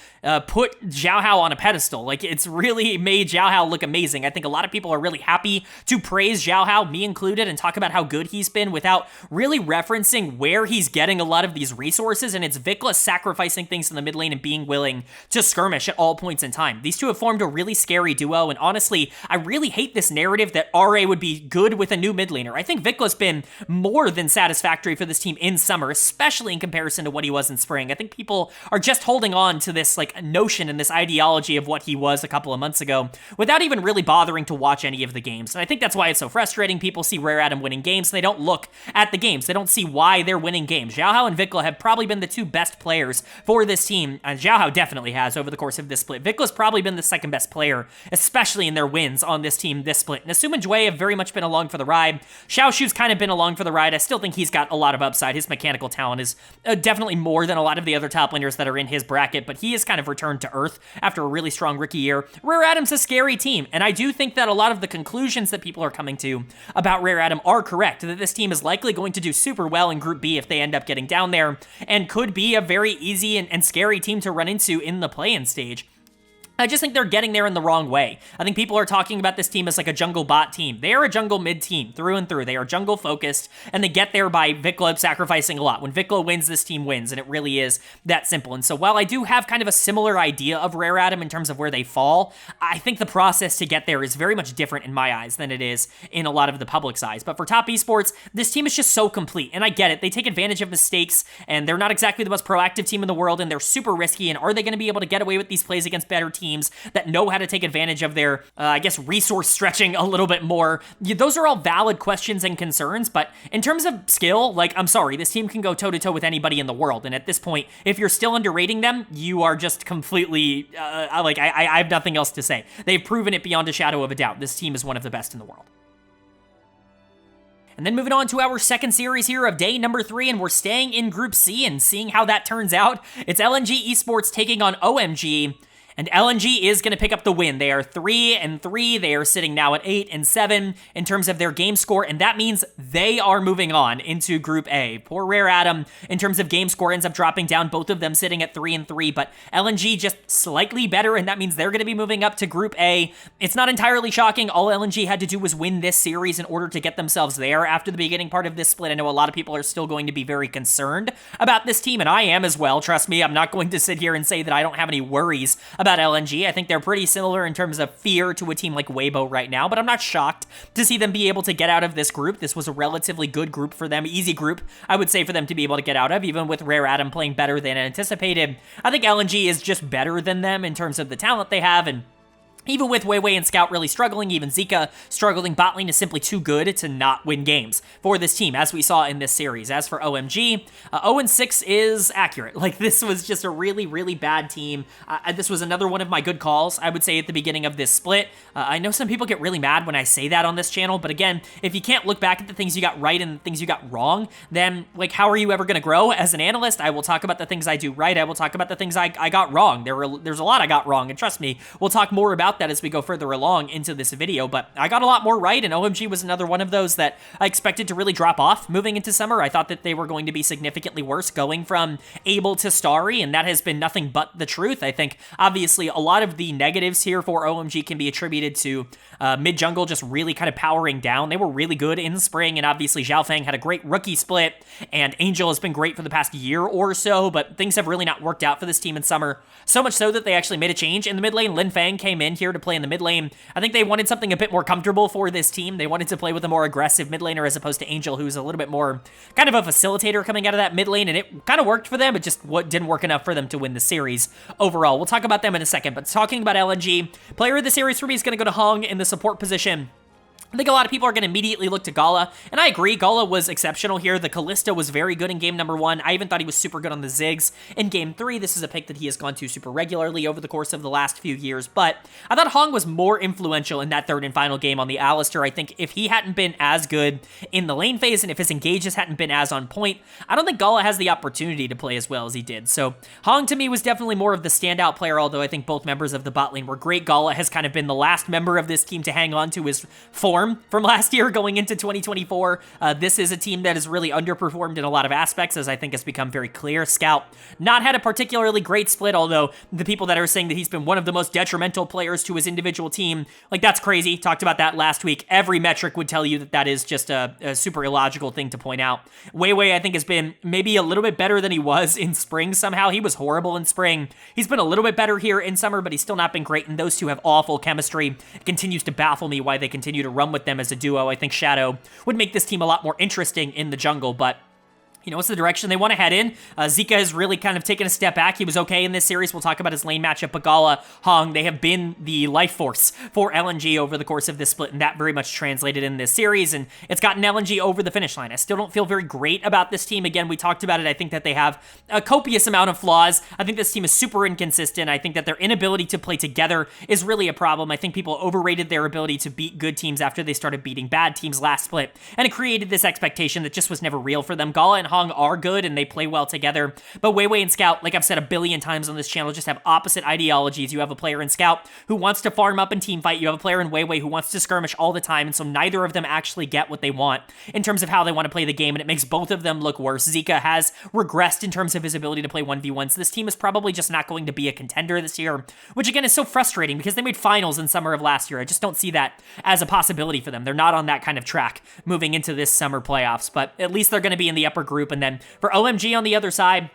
put Xiaohao on a pedestal. Like, it's really made Xiaohao look amazing. I think a lot of people are really happy to praise Xiaohao, me included, and talk about how good he's been without really referencing where he's getting a lot of these resources, and it's Vicla sacrificing things in the mid lane and being willing to skirmish at all points in time. These two have formed a really scary duo, and honestly, I really hate this narrative that RA would be good with a new mid laner. I think Vicla's been more than satisfactory for this team in summer, especially in comparison to what he was in spring. I think people are just holding on to this like notion and this ideology of what he was a couple of months ago without even really bothering to watch any of the games. And I think that's why it's so frustrating. People see Rare Adam winning games and they don't look at the games. They don't see why they're winning games. Xiaohao and Vicla have probably been the two best players for this team. And Xiaohao definitely has over the course of this split. Vicla's probably been the second best player, especially in their wins on this team this split. And Assume and Jway have very much been along for the ride. Xiaoshu's kind of been along for the ride. I still think he's got a lot of upside. His mechanical talent is definitely more than a lot of the other top laners that are in his bracket, but he has kind of returned to earth after a really strong rookie year. Rare Adam's a scary team, and I do think that a lot of the conclusions that people are coming to about Rare Adam are correct, that this team is likely going to do super well in Group B if they end up getting down there, and could be a very easy and scary team to run into in the play-in stage. I just think they're getting there in the wrong way. I think people are talking about this team as like a jungle bot team. They are a jungle mid team through and through. They are jungle focused, and they get there by Vicla sacrificing a lot. When Vicla wins, this team wins, and it really is that simple. And so while I do have kind of a similar idea of Rare Adam in terms of where they fall, I think the process to get there is very much different in my eyes than it is in a lot of the public's eyes. But for Top Esports, this team is just so complete, and I get it. They take advantage of mistakes, and they're not exactly the most proactive team in the world, and they're super risky, and are they going to be able to get away with these plays against better teams that know how to take advantage of their, I guess, resource stretching a little bit more? Those are all valid questions and concerns, but in terms of skill, like, I'm sorry, this team can go toe-to-toe with anybody in the world, and at this point, if you're still underrating them, you are just completely, I have nothing else to say. They've proven it beyond a shadow of a doubt. This team is one of the best in the world. And then moving on to our second series here of day number 3, and we're staying in Group C and seeing how that turns out. It's LNG Esports taking on OMG. And LNG is going to pick up the win. They are 3-3. They are sitting now at 8-7 in terms of their game score, and that means they are moving on into Group A. Poor Rare Atom, in terms of game score, ends up dropping down, both of them sitting at 3-3, but LNG just slightly better, and that means they're going to be moving up to Group A. It's not entirely shocking. All LNG had to do was win this series in order to get themselves there after the beginning part of this split. I know a lot of people are still going to be very concerned about this team, and I am as well. Trust me, I'm not going to sit here and say that I don't have any worries about LNG. I think they're pretty similar in terms of fear to a team like Weibo right now, but I'm not shocked to see them be able to get out of this group. This was a relatively good group for them, easy group, I would say, for them to be able to get out of, even with Rare Atom playing better than anticipated. I think LNG is just better than them in terms of the talent they have, and even with Weiwei and Scout really struggling, even Zika struggling, bot lane is simply too good to not win games for this team, as we saw in this series. As for OMG, 0-6 is accurate. Like, this was just a really, really bad team. This was another one of my good calls, I would say, at the beginning of this split. I know some people get really mad when I say that on this channel, but again, if you can't look back at the things you got right and the things you got wrong, then, like, how are you ever going to grow as an analyst? I will talk about the things I do right. I will talk about the things I got wrong. There's a lot I got wrong, and trust me, we'll talk more about that as we go further along into this video, but I got a lot more right, and OMG was another one of those that I expected to really drop off moving into summer. I thought that they were going to be significantly worse going from Able to Starry, and that has been nothing but the truth. I think, obviously, a lot of the negatives here for OMG can be attributed to mid-jungle just really kind of powering down. They were really good in spring, and obviously Xiaofeng had a great rookie split, and Angel has been great for the past year or so, but things have really not worked out for this team in summer. So much so that they actually made a change in the mid lane. Lin Fang came in here to play in the mid lane. I think they wanted something a bit more comfortable for this team. They wanted to play with a more aggressive mid laner as opposed to Angel, who's a little bit more kind of a facilitator coming out of that mid lane, and it kind of worked for them. It just didn't work enough for them to win the series overall. We'll talk about them in a second, but talking about LNG, player of the series for me is going to go to Hong in the support position. I think a lot of people are going to immediately look to Gala, and I agree, Gala was exceptional here. The Kalista was very good in game number 1. I even thought he was super good on the Ziggs in game 3. This is a pick that he has gone to super regularly over the course of the last few years, but I thought Hong was more influential in that third and final game on the Alistair. I think if he hadn't been as good in the lane phase, and if his engages hadn't been as on point, I don't think Gala has the opportunity to play as well as he did. So Hong, to me, was definitely more of the standout player, although I think both members of the bot lane were great. Gala has kind of been the last member of this team to hang on to his form from last year going into 2024. This is a team that has really underperformed in a lot of aspects, as I think has become very clear. Scout not had a particularly great split, although the people that are saying that he's been one of the most detrimental players to his individual team, like, that's crazy. Talked about that last week. Every metric would tell you that that is just a super illogical thing to point out. Weiwei, I think, has been maybe a little bit better than he was in spring somehow. He was horrible in spring. He's been a little bit better here in summer, but he's still not been great, and those two have awful chemistry. It continues to baffle me why they continue to run with them as a duo. I think Shadow would make this team a lot more interesting in the jungle, but you know, it's the direction they want to head in. Zika has really kind of taken a step back. He was okay in this series. We'll talk about his lane matchup. But Gala, Hong, they have been the life force for LNG over the course of this split, and that very much translated in this series, and it's gotten LNG over the finish line. I still don't feel very great about this team. Again, we talked about it. I think that they have a copious amount of flaws. I think this team is super inconsistent. I think that their inability to play together is really a problem. I think people overrated their ability to beat good teams after they started beating bad teams last split, and it created this expectation that just was never real for them. Gala and Hong are good and they play well together, but Weiwei and Scout, like I've said a billion times on this channel, just have opposite ideologies. You have a player in Scout who wants to farm up and team fight. You have a player in Weiwei who wants to skirmish all the time, and so neither of them actually get what they want in terms of how they want to play the game, and it makes both of them look worse. Zika has regressed in terms of his ability to play 1v1, so this team is probably just not going to be a contender this year, which again is so frustrating because they made finals in summer of last year. I just don't see that as a possibility for them. They're not on that kind of track moving into this summer playoffs, but at least they're going to be in the upper group. And then for OMG on the other side,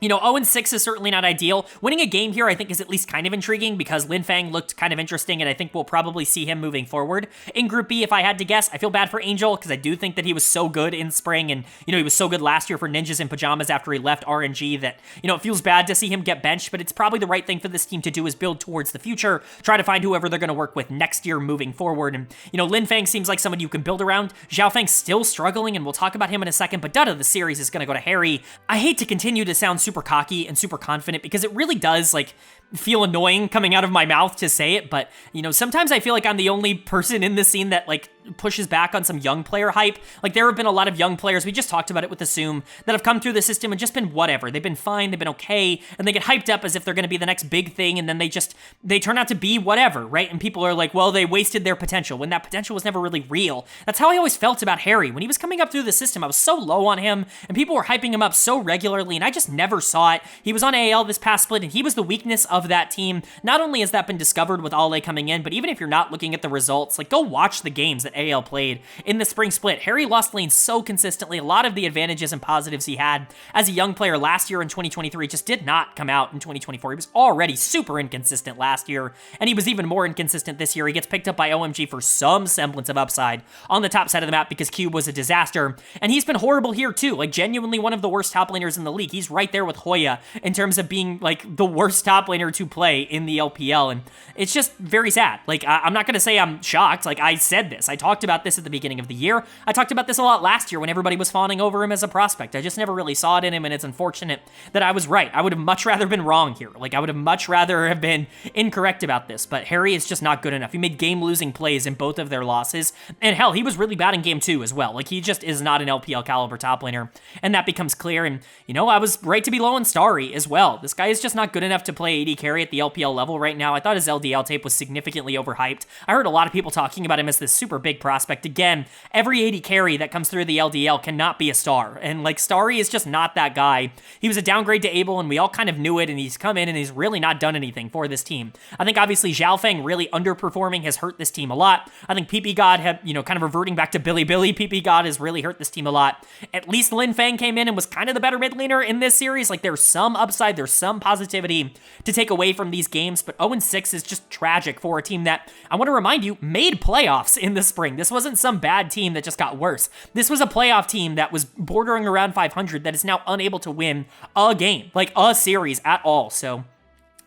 you know, 0-6 is certainly not ideal. Winning a game here, I think, is at least kind of intriguing because Lin Fang looked kind of interesting, and I think we'll probably see him moving forward in Group B if I had to guess. I feel bad for Angel because I do think that he was so good in spring, and, you know, he was so good last year for Ninjas and Pyjamas after he left RNG that, you know, it feels bad to see him get benched, but it's probably the right thing for this team to do is build towards the future, try to find whoever they're going to work with next year moving forward. And, you know, Lin Fang seems like someone you can build around. Xiaofeng's still struggling, and we'll talk about him in a second, but Dud of the series is going to go to Harry. I hate to continue to sound super cocky and super confident because it really does, like, feel annoying coming out of my mouth to say it, but, you know, sometimes I feel like I'm the only person in the scene that, like, pushes back on some young player hype. Like, there have been a lot of young players, we just talked about it with Assume, that have come through the system and just been whatever. They've been fine, they've been okay, and they get hyped up as if they're going to be the next big thing, and then they turn out to be whatever, right? And people are like, well, they wasted their potential, when that potential was never really real. That's how I always felt about Harry. When he was coming up through the system, I was so low on him, and people were hyping him up so regularly, and I just never saw it. He was on AL this past split, and he was the weakness of that team. Not only has that been discovered with Ale coming in, but even if you're not looking at the results, like, go watch the games that AL played in the spring split. Harry lost lane so consistently. A lot of the advantages and positives he had as a young player last year in 2023 just did not come out in 2024. He was already super inconsistent last year, and he was even more inconsistent this year. He gets picked up by OMG for some semblance of upside on the top side of the map because Cube was a disaster, and he's been horrible here too. Like, genuinely one of the worst top laners in the league. He's right there with Hoya in terms of being, like, the worst top laner to play in the LPL, and it's just very sad. Like, I'm not gonna say I'm shocked. Like, I said this. I talked about this at the beginning of the year. I talked about this a lot last year when everybody was fawning over him as a prospect. I just never really saw it in him, and it's unfortunate that I was right. I would have much rather been wrong here. Like, I would have much rather have been incorrect about this, but Harry is just not good enough. He made game-losing plays in both of their losses, and hell, he was really bad in game 2 as well. Like, he just is not an LPL caliber top laner, and that becomes clear, and, you know, I was right to be low on Starry as well. This guy is just not good enough to play AD carry at the LPL level right now. I thought his LDL tape was significantly overhyped. I heard a lot of people talking about him as this super big prospect. Again, every AD carry that comes through the LDL cannot be a star, and, like, Starry is just not that guy. He was a downgrade to Abel, and we all kind of knew it, and he's come in and he's really not done anything for this team. I think obviously Zhaofeng really underperforming has hurt this team a lot. I think PP God had, you know, kind of reverting back to Bilibili. PP God has really hurt this team a lot. At least Lin Fang came in and was kind of the better mid laner in this series. Like, there's some upside, there's some positivity to take away from these games, but 0-6 is just tragic for a team that, I want to remind you, made playoffs in the spring. This wasn't some bad team that just got worse. This was a playoff team that was bordering around 500 that is now unable to win a game, like a series at all. So,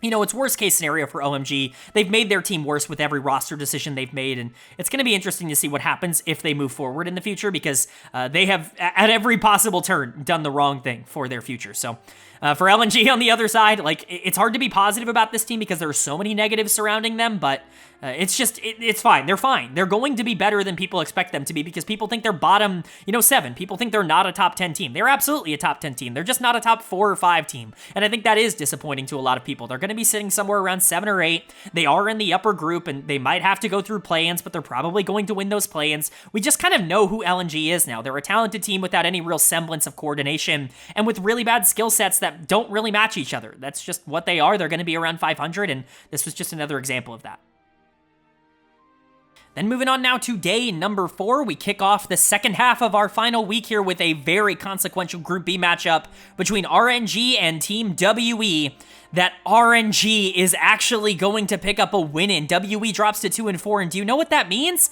you know, it's worst case scenario for OMG. They've made their team worse with every roster decision they've made, and it's going to be interesting to see what happens if they move forward in the future, because they have, at every possible turn, done the wrong thing for their future. So, for LNG on the other side, like, it's hard to be positive about this team because there are so many negatives surrounding them, but it's just, it's fine. They're fine. They're going to be better than people expect them to be because people think they're bottom, 7. People think they're not a top 10 team. They're absolutely a top 10 team. They're just not a top 4 or 5 team. And I think that is disappointing to a lot of people. They're going to be sitting somewhere around 7 or 8. They are in the upper group, and they might have to go through play-ins, but they're probably going to win those play-ins. We just kind of know who LNG is now. They're a talented team without any real semblance of coordination, and with really bad skill sets that don't really match each other. That's just what they are. They're going to be around 500, and this was just another example of that. Then moving on now to day number 4, we kick off the second half of our final week here with a very consequential Group B matchup between RNG and Team WE. That RNG is actually going to pick up a win in. WE drops to 2-4, and do you know what that means?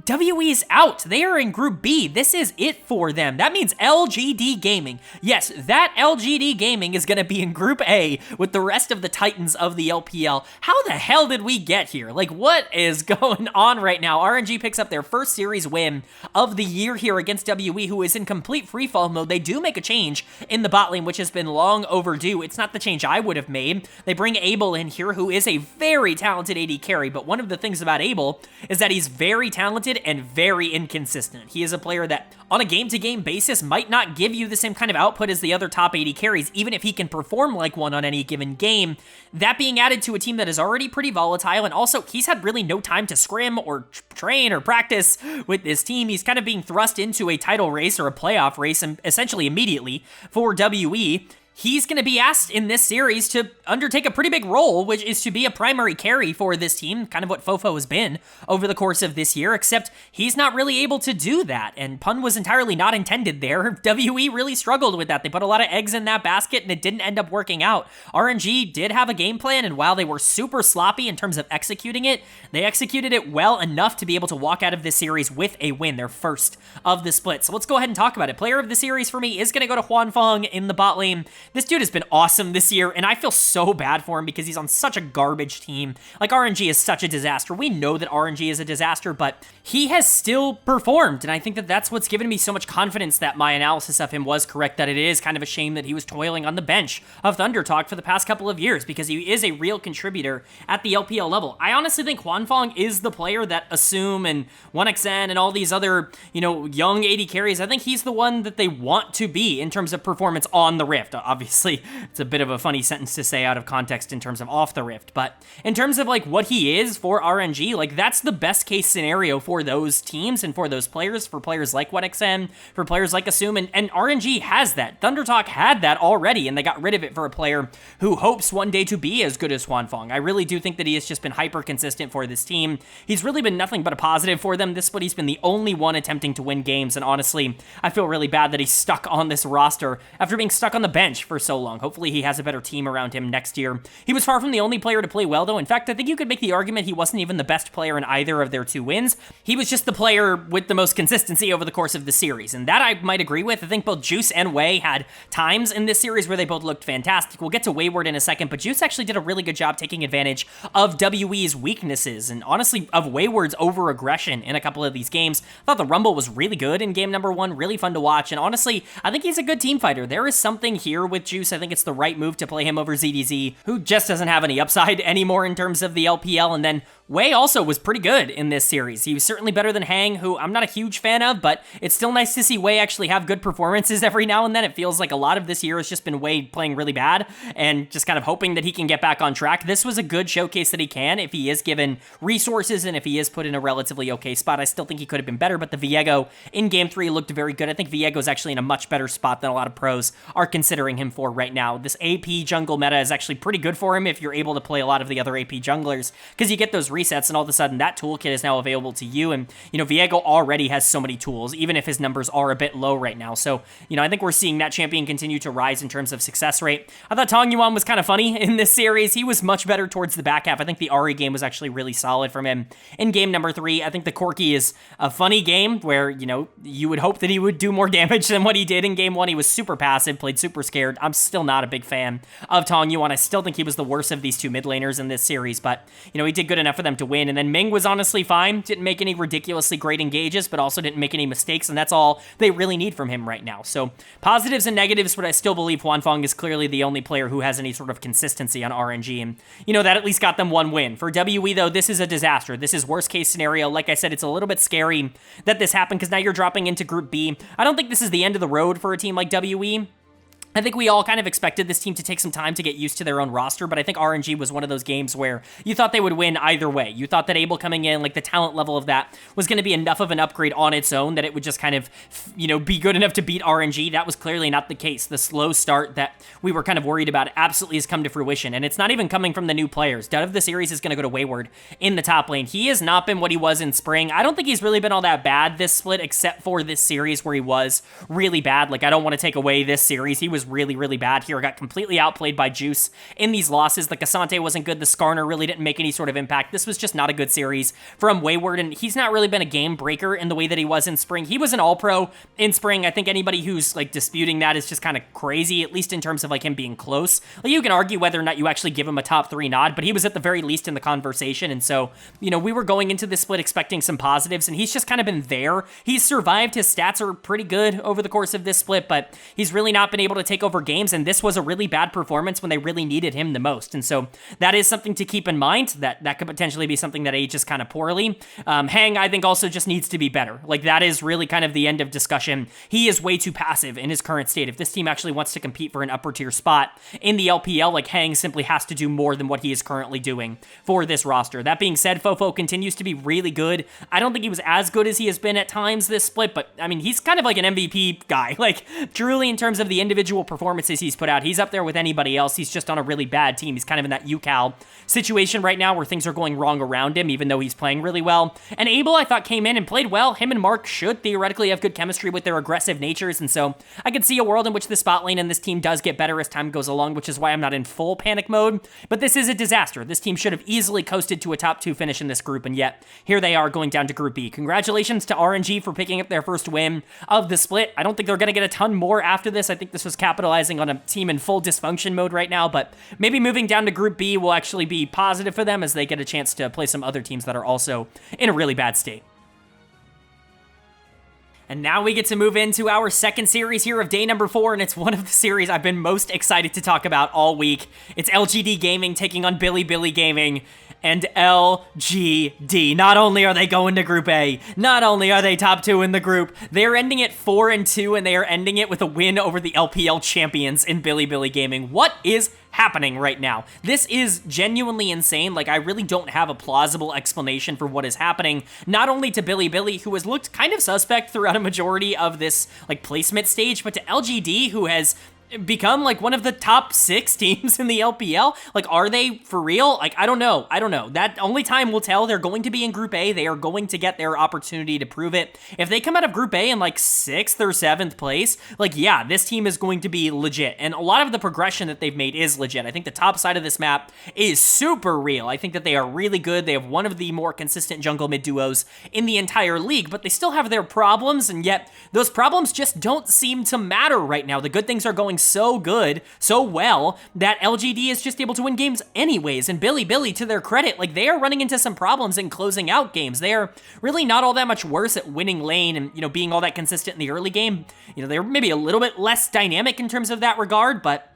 WE's out. They are in Group B. This is it for them. That means LGD Gaming. Yes, that LGD Gaming is going to be in Group A with the rest of the Titans of the LPL. How the hell did we get here? Like, what is going on right now? RNG picks up their first series win of the year here against WE, who is in complete freefall mode. They do make a change in the bot lane, which has been long overdue. It's not the change I would have made. They bring Abel in here, who is a very talented AD carry, but one of the things about Abel is that he's very talented and very inconsistent. He is a player that on a game-to-game basis might not give you the same kind of output as the other top AD carries, even if he can perform like one on any given game. That being added to a team that is already pretty volatile, and also he's had really no time to scrim or train or practice with this team. He's kind of being thrust into a title race or a playoff race, and essentially immediately for WE. He's going to be asked in this series to undertake a pretty big role, which is to be a primary carry for this team, kind of what Fofo has been over the course of this year, except he's not really able to do that, and pun was entirely not intended there. WE really struggled with that. They put a lot of eggs in that basket, and it didn't end up working out. RNG did have a game plan, and while they were super sloppy in terms of executing it, they executed it well enough to be able to walk out of this series with a win, their first of the split. So let's go ahead and talk about it. Player of the series for me is going to go to Huanfeng in the bot lane. this dude has been awesome this year, and I feel so bad for him because he's on such a garbage team. Like, RNG is such a disaster. We know that RNG is a disaster, but he has still performed, and I think that that's what's given me so much confidence that my analysis of him was correct, that it is kind of a shame that he was toiling on the bench of Thundertalk for the past couple of years, because he is a real contributor at the LPL level. I honestly think Hwanfeng is the player that Assume and 1xN and all these other, you know, young AD carries, I think he's the one that they want to be in terms of performance on the Rift. Obviously, it's a bit of a funny sentence to say out of context in terms of off the Rift, but in terms of like what he is for RNG, like that's the best case scenario for those teams and for those players, for players like 1xN, for players like Assume, and RNG has that. Thundertalk had that already, and they got rid of it for a player who hopes one day to be as good as Hwanfeng. I really do think that he has just been hyper consistent for this team. He's really been nothing but a positive for them. This split, he's been the only one attempting to win games, and honestly, I feel really bad that he's stuck on this roster after being stuck on the bench for so long. Hopefully he has a better team around him next year. He was far from the only player to play well, though. In fact, I think you could make the argument he wasn't even the best player in either of their 2 wins. He was just the player with the most consistency over the course of the series, and that I might agree with. I think both Juice and Wei had times in this series where they both looked fantastic. We'll get to Wayward in a second, but Juice actually did a really good job taking advantage of WE's weaknesses, and honestly, of Wayward's over-aggression in a couple of these games. I thought the Rumble was really good in game number 1, really fun to watch, and honestly, I think he's a good team fighter. There is something here with Juice. I think it's the right move to play him over ZDZ, who just doesn't have any upside anymore in terms of the LPL, and then Wei also was pretty good in this series. He was certainly better than Hang, who I'm not a huge fan of, but it's still nice to see Wei actually have good performances every now and then. It feels like a lot of this year has just been Wei playing really bad and just kind of hoping that he can get back on track. This was a good showcase that he can if he is given resources and if he is put in a relatively okay spot. I still think he could have been better, but the Viego in Game 3 looked very good. I think Viego's actually in a much better spot than a lot of pros are considering him for right now. This AP jungle meta is actually pretty good for him if you're able to play a lot of the other AP junglers, because you get those resets and all of a sudden that toolkit is now available to you. And, you know, Viego already has so many tools, even if his numbers are a bit low right now. So, you know, I think we're seeing that champion continue to rise in terms of success rate. I thought Tong Yuan was kind of funny in this series. He was much better towards the back half. I think the Ahri game was actually really solid from him in game number 3. I think the Corki is a funny game where, you know, you would hope that he would do more damage than what he did in game 1. He was super passive, played super scared. I'm still not a big fan of Tong Yuan. I still think he was the worst of these 2 mid laners in this series, but, you know, he did good enough for them to win. And then Ming was honestly fine. Didn't make any ridiculously great engages, but also didn't make any mistakes, and that's all they really need from him right now. So positives and negatives, but I still believe Hwanfeng is clearly the only player who has any sort of consistency on RNG, and, you know, that at least got them 1 win. For WE, though, this is a disaster. This is worst case scenario. Like I said, it's a little bit scary that this happened because now you're dropping into Group B. I don't think this is the end of the road for a team like WE. I think we all kind of expected this team to take some time to get used to their own roster, but I think RNG was one of those games where you thought they would win either way. You thought that Abel coming in, like the talent level of that, was going to be enough of an upgrade on its own that it would just kind of, you know, be good enough to beat RNG. That was clearly not the case. The slow start that we were kind of worried about absolutely has come to fruition, and it's not even coming from the new players. Dud of the series is going to go to Wayward in the top lane. He has not been what he was in spring. I don't think he's really been all that bad this split, except for this series where he was really bad. Like, I don't want to take away this series. He was really, really bad here. Got completely outplayed by Juice in these losses. The Cassante wasn't good. The Skarner really didn't make any sort of impact. This was just not a good series from Wayward, and he's not really been a game breaker in the way that he was in spring. He was an all-pro in spring. I think anybody who's, like, disputing that is just kind of crazy, at least in terms of, like, him being close. Like, you can argue whether or not you actually give him a top 3 nod, but he was at the very least in the conversation, and so, you know, we were going into this split expecting some positives, and he's just kind of been there. He's survived. His stats are pretty good over the course of this split, but he's really not been able to take over games, and this was a really bad performance when they really needed him the most. And so that is something to keep in mind, that could potentially be something that ages kind of poorly. Hang, I think, also just needs to be better. Like, that is really kind of the end of discussion. He is way too passive in his current state. If this team actually wants to compete for an upper tier spot in the LPL, like, Hang simply has to do more than what he is currently doing for this roster. That being said, Fofo continues to be really good. I don't think he was as good as he has been at times this split, but I mean, he's kind of like an MVP guy. Like, truly, in terms of the individual performances he's put out, he's up there with anybody else. He's just on a really bad team. He's kind of in that UCal situation right now where things are going wrong around him, even though he's playing really well. And Abel, I thought, came in and played well. Him and Mark should theoretically have good chemistry with their aggressive natures, and so I could see a world in which the spot lane and this team does get better as time goes along, which is why I'm not in full panic mode. But this is a disaster. This team should have easily coasted to a top 2 finish in this group, and yet here they are going down to Group B. Congratulations to RNG for picking up their first win of the split. I don't think they're going to get a ton more after this. I think this was capitalizing on a team in full dysfunction mode right now, but maybe moving down to Group B will actually be positive for them as they get a chance to play some other teams that are also in a really bad state. And now we get to move into our second series here of day number 4, and it's one of the series I've been most excited to talk about all week. It's LGD Gaming taking on Bilibili Gaming, and LGD. Not only are they going to Group A, not only are they top 2 in the group, they're ending it 4-2, and they are ending it with a win over the LPL champions in Bilibili Gaming. What is happening right now? This is genuinely insane. Like, I really don't have a plausible explanation for what is happening, not only to Bilibili, who has looked kind of suspect throughout a majority of this, like, placement stage, but to LGD, who has become like one of the top 6 teams in the LPL. Like, are they for real? Like, I don't know. That only time will tell. They're going to be in Group A. They are going to get their opportunity to prove it. If they come out of Group A in like 6th or 7th place, like, yeah, this team is going to be legit. And a lot of the progression that they've made is legit. I think the top side of this map is super real. I think that they are really good. They have one of the more consistent jungle mid duos in the entire league, but they still have their problems, and yet those problems just don't seem to matter right now. The good things are going so good, so well, that LGD is just able to win games anyways. And Bilibili, to their credit, like, they are running into some problems in closing out games. They are really not all that much worse at winning lane and, you know, being all that consistent in the early game. You know, they're maybe a little bit less dynamic in terms of that regard, but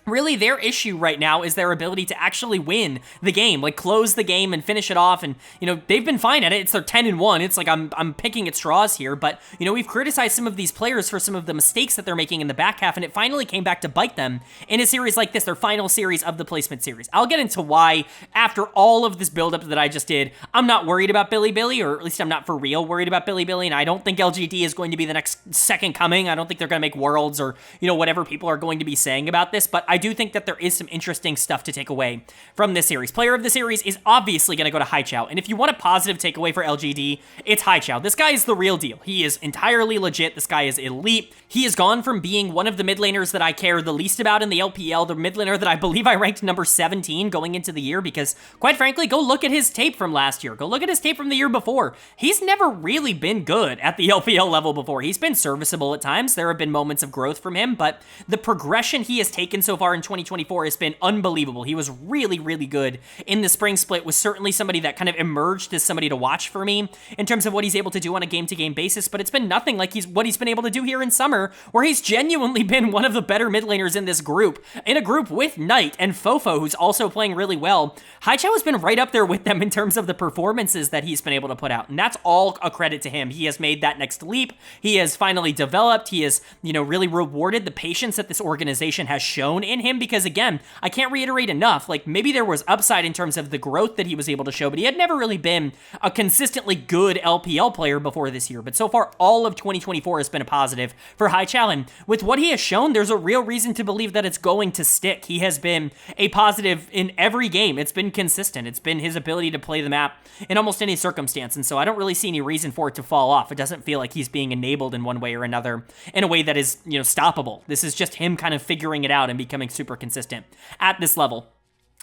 really, their issue right now is their ability to actually win the game, like close the game and finish it off. And, you know, they've been fine at it. It's their 10-1. It's like I'm picking at straws here, but, you know, we've criticized some of these players for some of the mistakes that they're making in the back half, and it finally came back to bite them in a series like this, their final series of the placement series. I'll get into why, after all of this buildup that I just did, I'm not worried about Bilibili, or at least I'm not for real worried about Bilibili, and I don't think LGD is going to be the next second coming. I don't think they're going to make Worlds or, you know, whatever people are going to be saying about this, but I do think that there is some interesting stuff to take away from this series. Player of the series is obviously going to go to Haichao, and if you want a positive takeaway for LGD, it's Haichao. This guy is the real deal. He is entirely legit. This guy is elite. He has gone from being one of the mid laners that I care the least about in the LPL, the mid laner that I believe I ranked number 17 going into the year, because, quite frankly, go look at his tape from last year. Go look at his tape from the year before. He's never really been good at the LPL level before. He's been serviceable at times. There have been moments of growth from him, but the progression he has taken so far in 2024 has been unbelievable. He was really, really good in the spring split, was certainly somebody that kind of emerged as somebody to watch for me in terms of what he's able to do on a game-to-game basis, but it's been nothing like what he's been able to do here in summer, where he's genuinely been one of the better mid laners in this group, in a group with Knight and Fofo, who's also playing really well. Haichao has been right up there with them in terms of the performances that he's been able to put out, and that's all a credit to him. He has made that next leap. He has finally developed. He has, you know, really rewarded the patience that this organization has shown in him, because, again, I can't reiterate enough, like, maybe there was upside in terms of the growth that he was able to show, but he had never really been a consistently good LPL player before this year. But so far, all of 2024 has been a positive for Haichao, and with what he has shown, there's a real reason to believe that it's going to stick. He has been a positive in every game. It's been consistent. It's been his ability to play the map in almost any circumstance, and so I don't really see any reason for it to fall off. It doesn't feel like he's being enabled in one way or another in a way that is, you know, stoppable. This is just him kind of figuring it out and becoming super consistent at this level.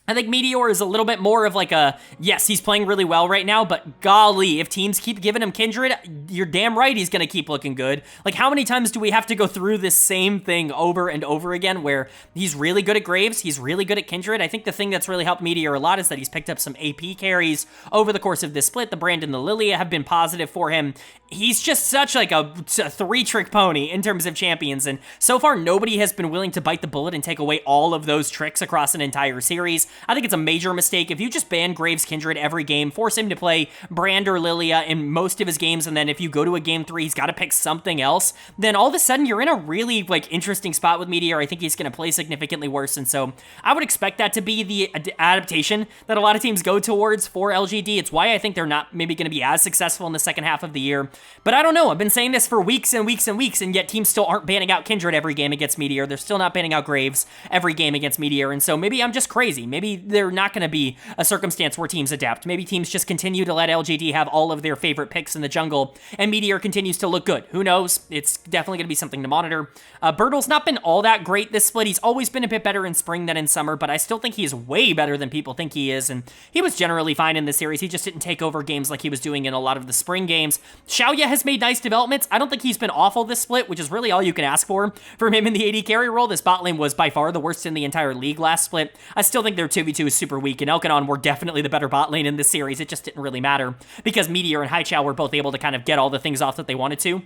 I think Meteor is a little bit more of like a, yes, he's playing really well right now, but golly, if teams keep giving him Kindred, you're damn right he's going to keep looking good. Like, how many times do we have to go through this same thing over and over again, where he's really good at Graves, he's really good at Kindred? I think the thing that's really helped Meteor a lot is that he's picked up some AP carries over the course of this split. The Brand and the Lilia have been positive for him. He's just such like a three-trick pony in terms of champions, and so far nobody has been willing to bite the bullet and take away all of those tricks across an entire series. I think it's a major mistake if you just ban Graves Kindred every game, force him to play Brand or Lilia in most of his games, and then if you go to a game 3, he's got to pick something else, then all of a sudden you're in a really like interesting spot with Meteor. I think he's going to play significantly worse, and so I would expect that to be the adaptation that a lot of teams go towards for LGD. It's why I think they're not maybe going to be as successful in the second half of the year, but I don't know. I've been saying this for weeks and weeks and weeks, and yet teams still aren't banning out Kindred every game against Meteor. They're still not banning out Graves every game against Meteor, and so maybe I'm just crazy. Maybe maybe they're not going to be a circumstance where teams adapt. Maybe teams just continue to let LGD have all of their favorite picks in the jungle, and Meteor continues to look good. Who knows? It's definitely going to be something to monitor. Bertle's not been all that great this split. He's always been a bit better in spring than in summer, but I still think he's way better than people think he is, and he was generally fine in this series. He just didn't take over games like he was doing in a lot of the spring games. Xiaoya has made nice developments. I don't think he's been awful this split, which is really all you can ask for from him in the AD carry role. This bot lane was by far the worst in the entire league last split. I still think their 2v2 is super weak, and Elkanon were definitely the better bot lane in this series. It just didn't really matter because Meteor and Haichao were both able to kind of get all the things off that they wanted to.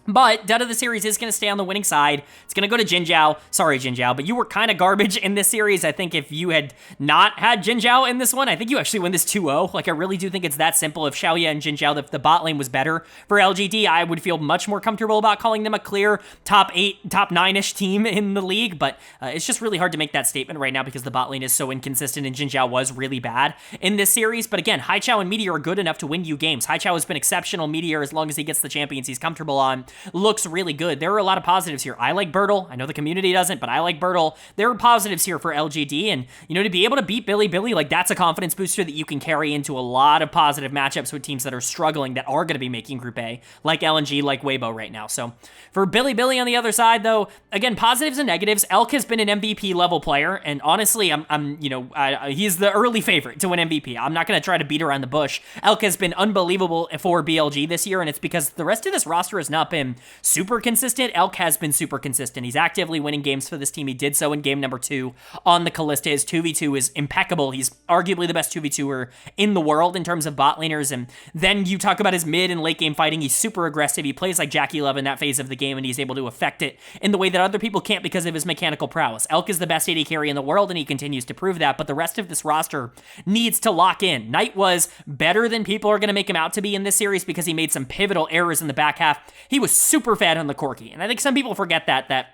But Dud of the series is going to stay on the winning side. It's going to go to Jinzhao. Sorry, Jinzhao, but you were kind of garbage in this series. I think if you had not had Jinzhao in this one, I think you actually win this 2-0. Like, I really do think it's that simple. If Xiaoya and Jinzhao, if the bot lane was better for LGD, I would feel much more comfortable about calling them a clear top 8, top 9-ish team in the league. But it's just really hard to make that statement right now because the bot lane is so inconsistent and Jinzhao was really bad in this series. But again, Haichao and Meteor are good enough to win you games. Haichao has been exceptional. Meteor, as long as he gets the champions he's comfortable on, looks really good. There are a lot of positives here. I like Bertle. I know the community doesn't, but I like Bertle. There are positives here for LGD, and, you know, to be able to beat Bilibili, like, that's a confidence booster that you can carry into a lot of positive matchups with teams that are struggling, that are going to be making Group A, like LNG, like Weibo right now. So, for Bilibili on the other side, though, again, positives and negatives. Elk has been an MVP level player, and honestly, he's the early favorite to win MVP. I'm not going to try to beat around the bush. Elk has been unbelievable for BLG this year, and it's because the rest of this roster has not been super consistent. Elk has been super consistent. He's actively winning games for this team. He did so in game number 2 on the Callista. His 2v2 is impeccable. He's arguably the best 2v2er in the world in terms of bot laners. And then you talk about his mid and late game fighting. He's super aggressive. He plays like Jackie Love in that phase of the game, and he's able to affect it in the way that other people can't because of his mechanical prowess. Elk is the best AD carry in the world, and he continues to prove that, but the rest of this roster needs to lock in. Knight was better than people are going to make him out to be in this series because he made some pivotal errors in the back half. He was super fed on the Corki, and I think some people forget that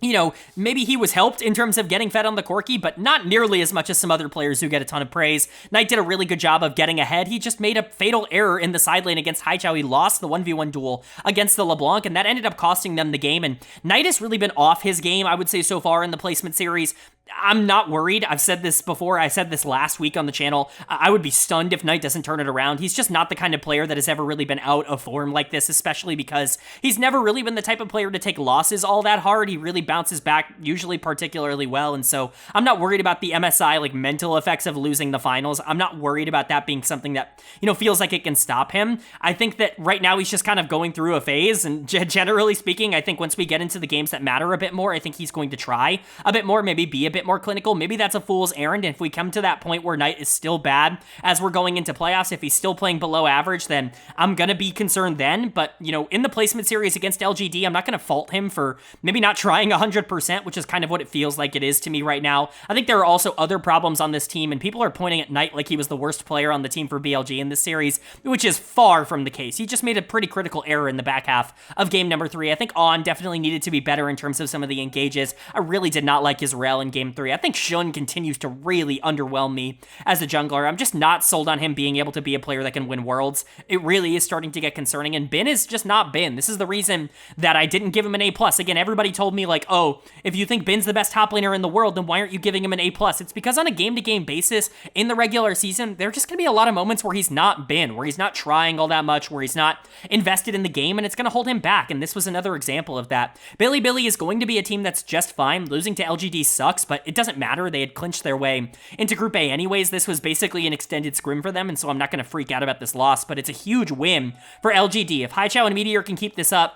you know, maybe he was helped in terms of getting fed on the Corki, but not nearly as much as some other players who get a ton of praise. Knight did a really good job of getting ahead. He just made a fatal error in the side lane against Haichao. He lost the 1v1 duel against the LeBlanc, and that ended up costing them the game, and Knight has really been off his game, I would say, so far in the placement series. I'm not worried. I've said this before. I said this last week on the channel. I would be stunned if Knight doesn't turn it around. He's just not the kind of player that has ever really been out of form like this, especially because he's never really been the type of player to take losses all that hard. He really bounces back, usually particularly well, and so I'm not worried about the MSI, like, mental effects of losing the finals. I'm not worried about that being something that, you know, feels like it can stop him. I think that right now he's just kind of going through a phase, and generally speaking, I think once we get into the games that matter a bit more, I think he's going to try a bit more, maybe be a bit more clinical. Maybe that's a fool's errand, and if we come to that point where Knight is still bad as we're going into playoffs, if he's still playing below average, then I'm gonna be concerned then. But, you know, in the placement series against LGD, I'm not gonna fault him for maybe not trying 100%, which is kind of what it feels like it is to me right now. I think there are also other problems on this team, and people are pointing at Knight like he was the worst player on the team for BLG in this series, which is far from the case. He just made a pretty critical error in the back half of game number 3. I think On definitely needed to be better in terms of some of the engages. I really did not like his rel in game 3. I think Shun continues to really underwhelm me as a jungler. I'm just not sold on him being able to be a player that can win worlds. It really is starting to get concerning, and Bin is just not Bin. This is the reason that I didn't give him an A+. Again, everybody told me, like, oh, if you think Bin's the best top laner in the world, then why aren't you giving him an A+? It's because on a game-to-game basis in the regular season, there are just going to be a lot of moments where he's not Bin, where he's not trying all that much, where he's not invested in the game, and it's going to hold him back, and this was another example of that. Bilibili is going to be a team that's just fine. Losing to LGD sucks, but it doesn't matter. They had clinched their way into Group A anyways. This was basically an extended scrim for them, and so I'm not going to freak out about this loss, but it's a huge win for LGD. If Haichao and Meteor can keep this up,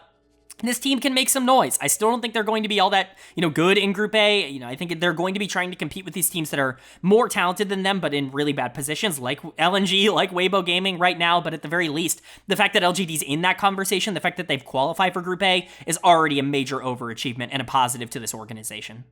this team can make some noise. I still don't think they're going to be all that, you know, good in Group A. You know, I think they're going to be trying to compete with these teams that are more talented than them, but in really bad positions, like LNG, like Weibo Gaming right now. But at the very least, the fact that LGD's in that conversation, the fact that they've qualified for Group A is already a major overachievement and a positive to this organization.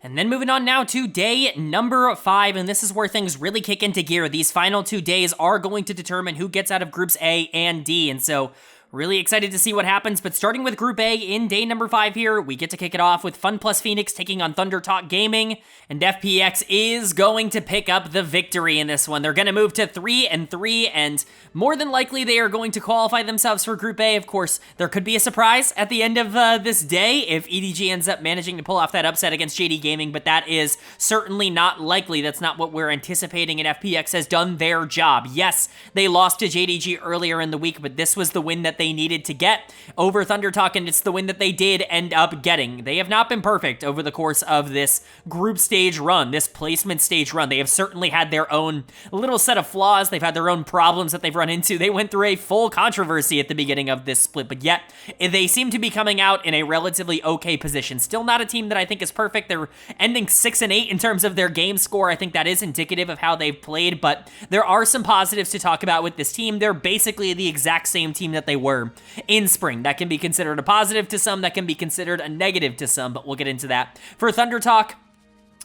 And then moving on now to day number 5, and this is where things really kick into gear. These final 2 days are going to determine who gets out of Groups A and D, and so Really excited to see what happens, but starting with Group A in day number 5 here, we get to kick it off with FunPlus Phoenix taking on ThunderTalk Gaming, and FPX is going to pick up the victory in this one. They're going to move to 3-3, and more than likely they are going to qualify themselves for Group A. Of course, there could be a surprise at the end of this day if EDG ends up managing to pull off that upset against JD Gaming, but that is certainly not likely. That's not what we're anticipating, and FPX has done their job. Yes, they lost to JDG earlier in the week, but this was the win that they needed to get over ThunderTalk, and it's the win that they did end up getting. They have not been perfect over the course of this group stage run, this placement stage run. They have certainly had their own little set of flaws. They've had their own problems that they've run into. They went through a full controversy at the beginning of this split, but yet they seem to be coming out in a relatively okay position. Still not a team that I think is perfect. They're ending 6-8 in terms of their game score. I think that is indicative of how they've played, but there are some positives to talk about with this team. They're basically the exact same team that they were in spring. That can be considered a positive to some, that can be considered a negative to some, but we'll get into that. For ThunderTalk,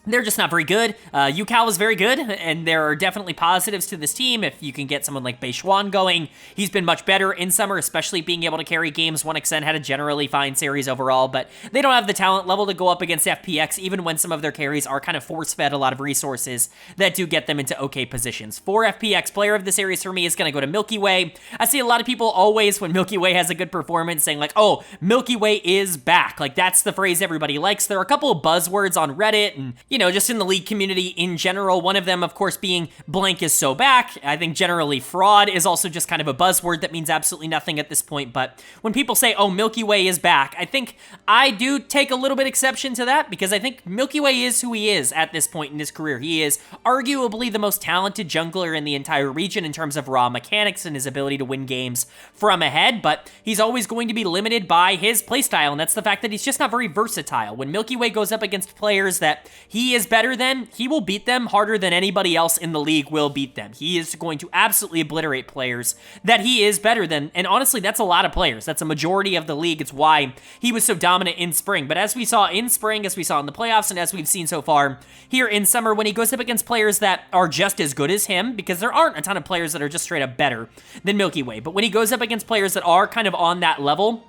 they're just not very good. UCal is very good, and there are definitely positives to this team. If you can get someone like Beishuan going, he's been much better in summer, especially being able to carry games. 1xN had a generally fine series overall, but they don't have the talent level to go up against FPX, even when some of their carries are kind of force-fed a lot of resources that do get them into okay positions. For FPX, player of the series for me is going to go to Milky Way. I see a lot of people always, when Milky Way has a good performance, saying like, oh, Milky Way is back. Like, that's the phrase everybody likes. There are a couple of buzzwords on Reddit and just in the league community in general, one of them, of course, being blank is so back. I think generally fraud is also just kind of a buzzword that means absolutely nothing at this point. But when people say, oh, Milky Way is back, I think I do take a little bit exception to that, because I think Milky Way is who he is at this point in his career. He is arguably the most talented jungler in the entire region in terms of raw mechanics and his ability to win games from ahead, but he's always going to be limited by his playstyle, and that's the fact that he's just not very versatile. When Milky Way goes up against players that he is better than, he will beat them harder than anybody else in the league will beat them. He is going to absolutely obliterate players that he is better than, and honestly, that's a lot of players. That's a majority of the league. It's why he was so dominant in spring. But as we saw in spring, as we saw in the playoffs, and as we've seen so far here in summer, when he goes up against players that are just as good as him, because there aren't a ton of players that are just straight up better than Milky Way, but when he goes up against players that are kind of on that level,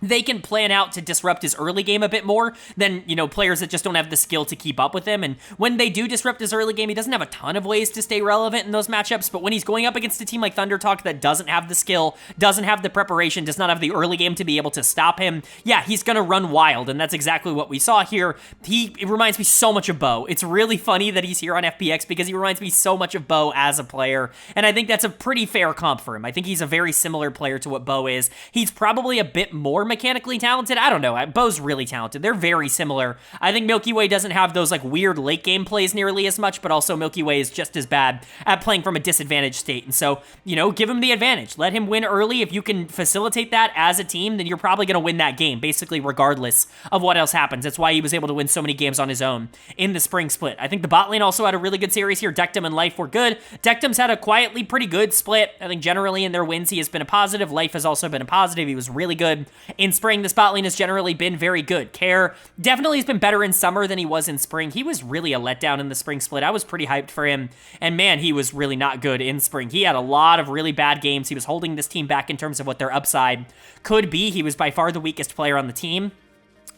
they can plan out to disrupt his early game a bit more than, players that just don't have the skill to keep up with him. And when they do disrupt his early game, he doesn't have a ton of ways to stay relevant in those matchups. But when he's going up against a team like ThunderTalk that doesn't have the skill, doesn't have the preparation, does not have the early game to be able to stop him, yeah, he's going to run wild. And that's exactly what we saw here. It reminds me so much of Bo. It's really funny that he's here on FPX because he reminds me so much of Bo as a player. And I think that's a pretty fair comp for him. I think he's a very similar player to what Bo is. He's probably a bit more mechanically talented. I don't know. Bo's really talented. They're very similar. I think Milky Way doesn't have those like weird late game plays nearly as much, but also Milky Way is just as bad at playing from a disadvantaged state. And so, give him the advantage. Let him win early. If you can facilitate that as a team, then you're probably going to win that game, basically regardless of what else happens. That's why he was able to win so many games on his own in the spring split. I think the bot lane also had a really good series here. Dectum and Life were good. Dectum's had a quietly pretty good split. I think generally in their wins, he has been a positive. Life has also been a positive. He was really good in spring. The spot lane has generally been very good. Care definitely has been better in summer than he was in spring. He was really a letdown in the spring split. I was pretty hyped for him, and man, he was really not good in spring. He had a lot of really bad games. He was holding this team back in terms of what their upside could be. He was by far the weakest player on the team.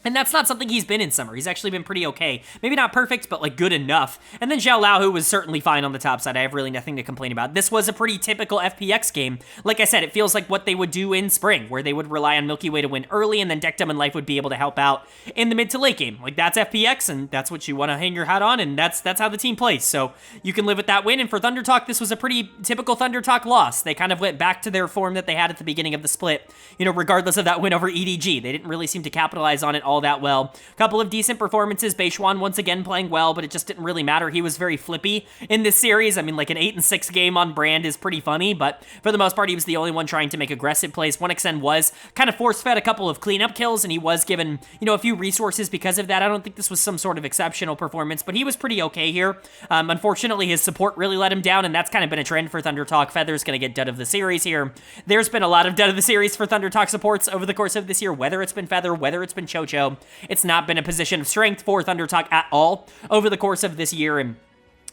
And that's not something he's been in summer. He's actually been pretty okay. Maybe not perfect, but like good enough. And then Zhao Lao, who was certainly fine on the top side. I have really nothing to complain about. This was a pretty typical FPX game. Like I said, it feels like what they would do in spring, where they would rely on Milky Way to win early, and then Dectum and Life would be able to help out in the mid to late game. Like, that's FPX, and that's what you want to hang your hat on, and that's how the team plays. So you can live with that win. And for ThunderTalk, this was a pretty typical ThunderTalk loss. They kind of went back to their form that they had at the beginning of the split, regardless of that win over EDG. They didn't really seem to capitalize on it all that well. A couple of decent performances. Beishuan once again playing well, but it just didn't really matter. He was very flippy in this series. I mean, like an 8-6 game on brand is pretty funny, but for the most part, he was the only one trying to make aggressive plays. 1xN was kind of force-fed a couple of cleanup kills, and he was given, a few resources because of that. I don't think this was some sort of exceptional performance, but he was pretty okay here. Unfortunately, his support really let him down, and that's kind of been a trend for ThunderTalk. Feather's going to get dud of the series here. There's been a lot of dud of the series for ThunderTalk supports over the course of this year, whether it's been Feather, whether it's been Chocho. It's not been a position of strength for ThunderTalk at all over the course of this year, and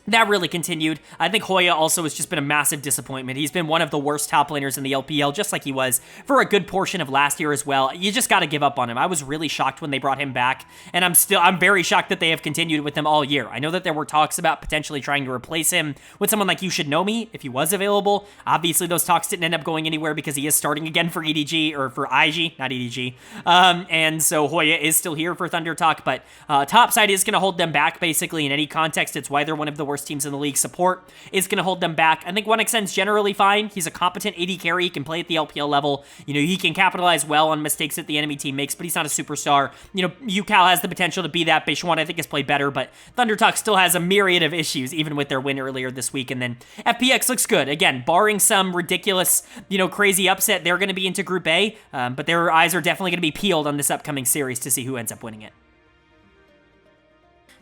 that really continued. I think Hoya also has just been a massive disappointment. He's been one of the worst top laners in the LPL, just like he was for a good portion of last year as well. You just got to give up on him. I was really shocked when they brought him back, and I'm very shocked that they have continued with him all year. I know that there were talks about potentially trying to replace him with someone like You Should Know Me if he was available. Obviously, those talks didn't end up going anywhere because he is starting again for EDG, or for IG, not EDG. And so Hoya is still here for Thunder Talk, but Topside is going to hold them back, basically, in any context. It's why they're one of the worst teams in the league. Support is going to hold them back. I think 1xN's generally fine. He's a competent AD carry. He can play at the LPL level. You know, he can capitalize well on mistakes that the enemy team makes, but he's not a superstar. You know, UCal has the potential to be that. Beishwan, I think, has played better, but Thunder Talk still has a myriad of issues, even with their win earlier this week. And then FPX looks good. Again, barring some ridiculous, you know, crazy upset, they're going to be into Group A, but their eyes are definitely going to be peeled on this upcoming series to see who ends up winning it.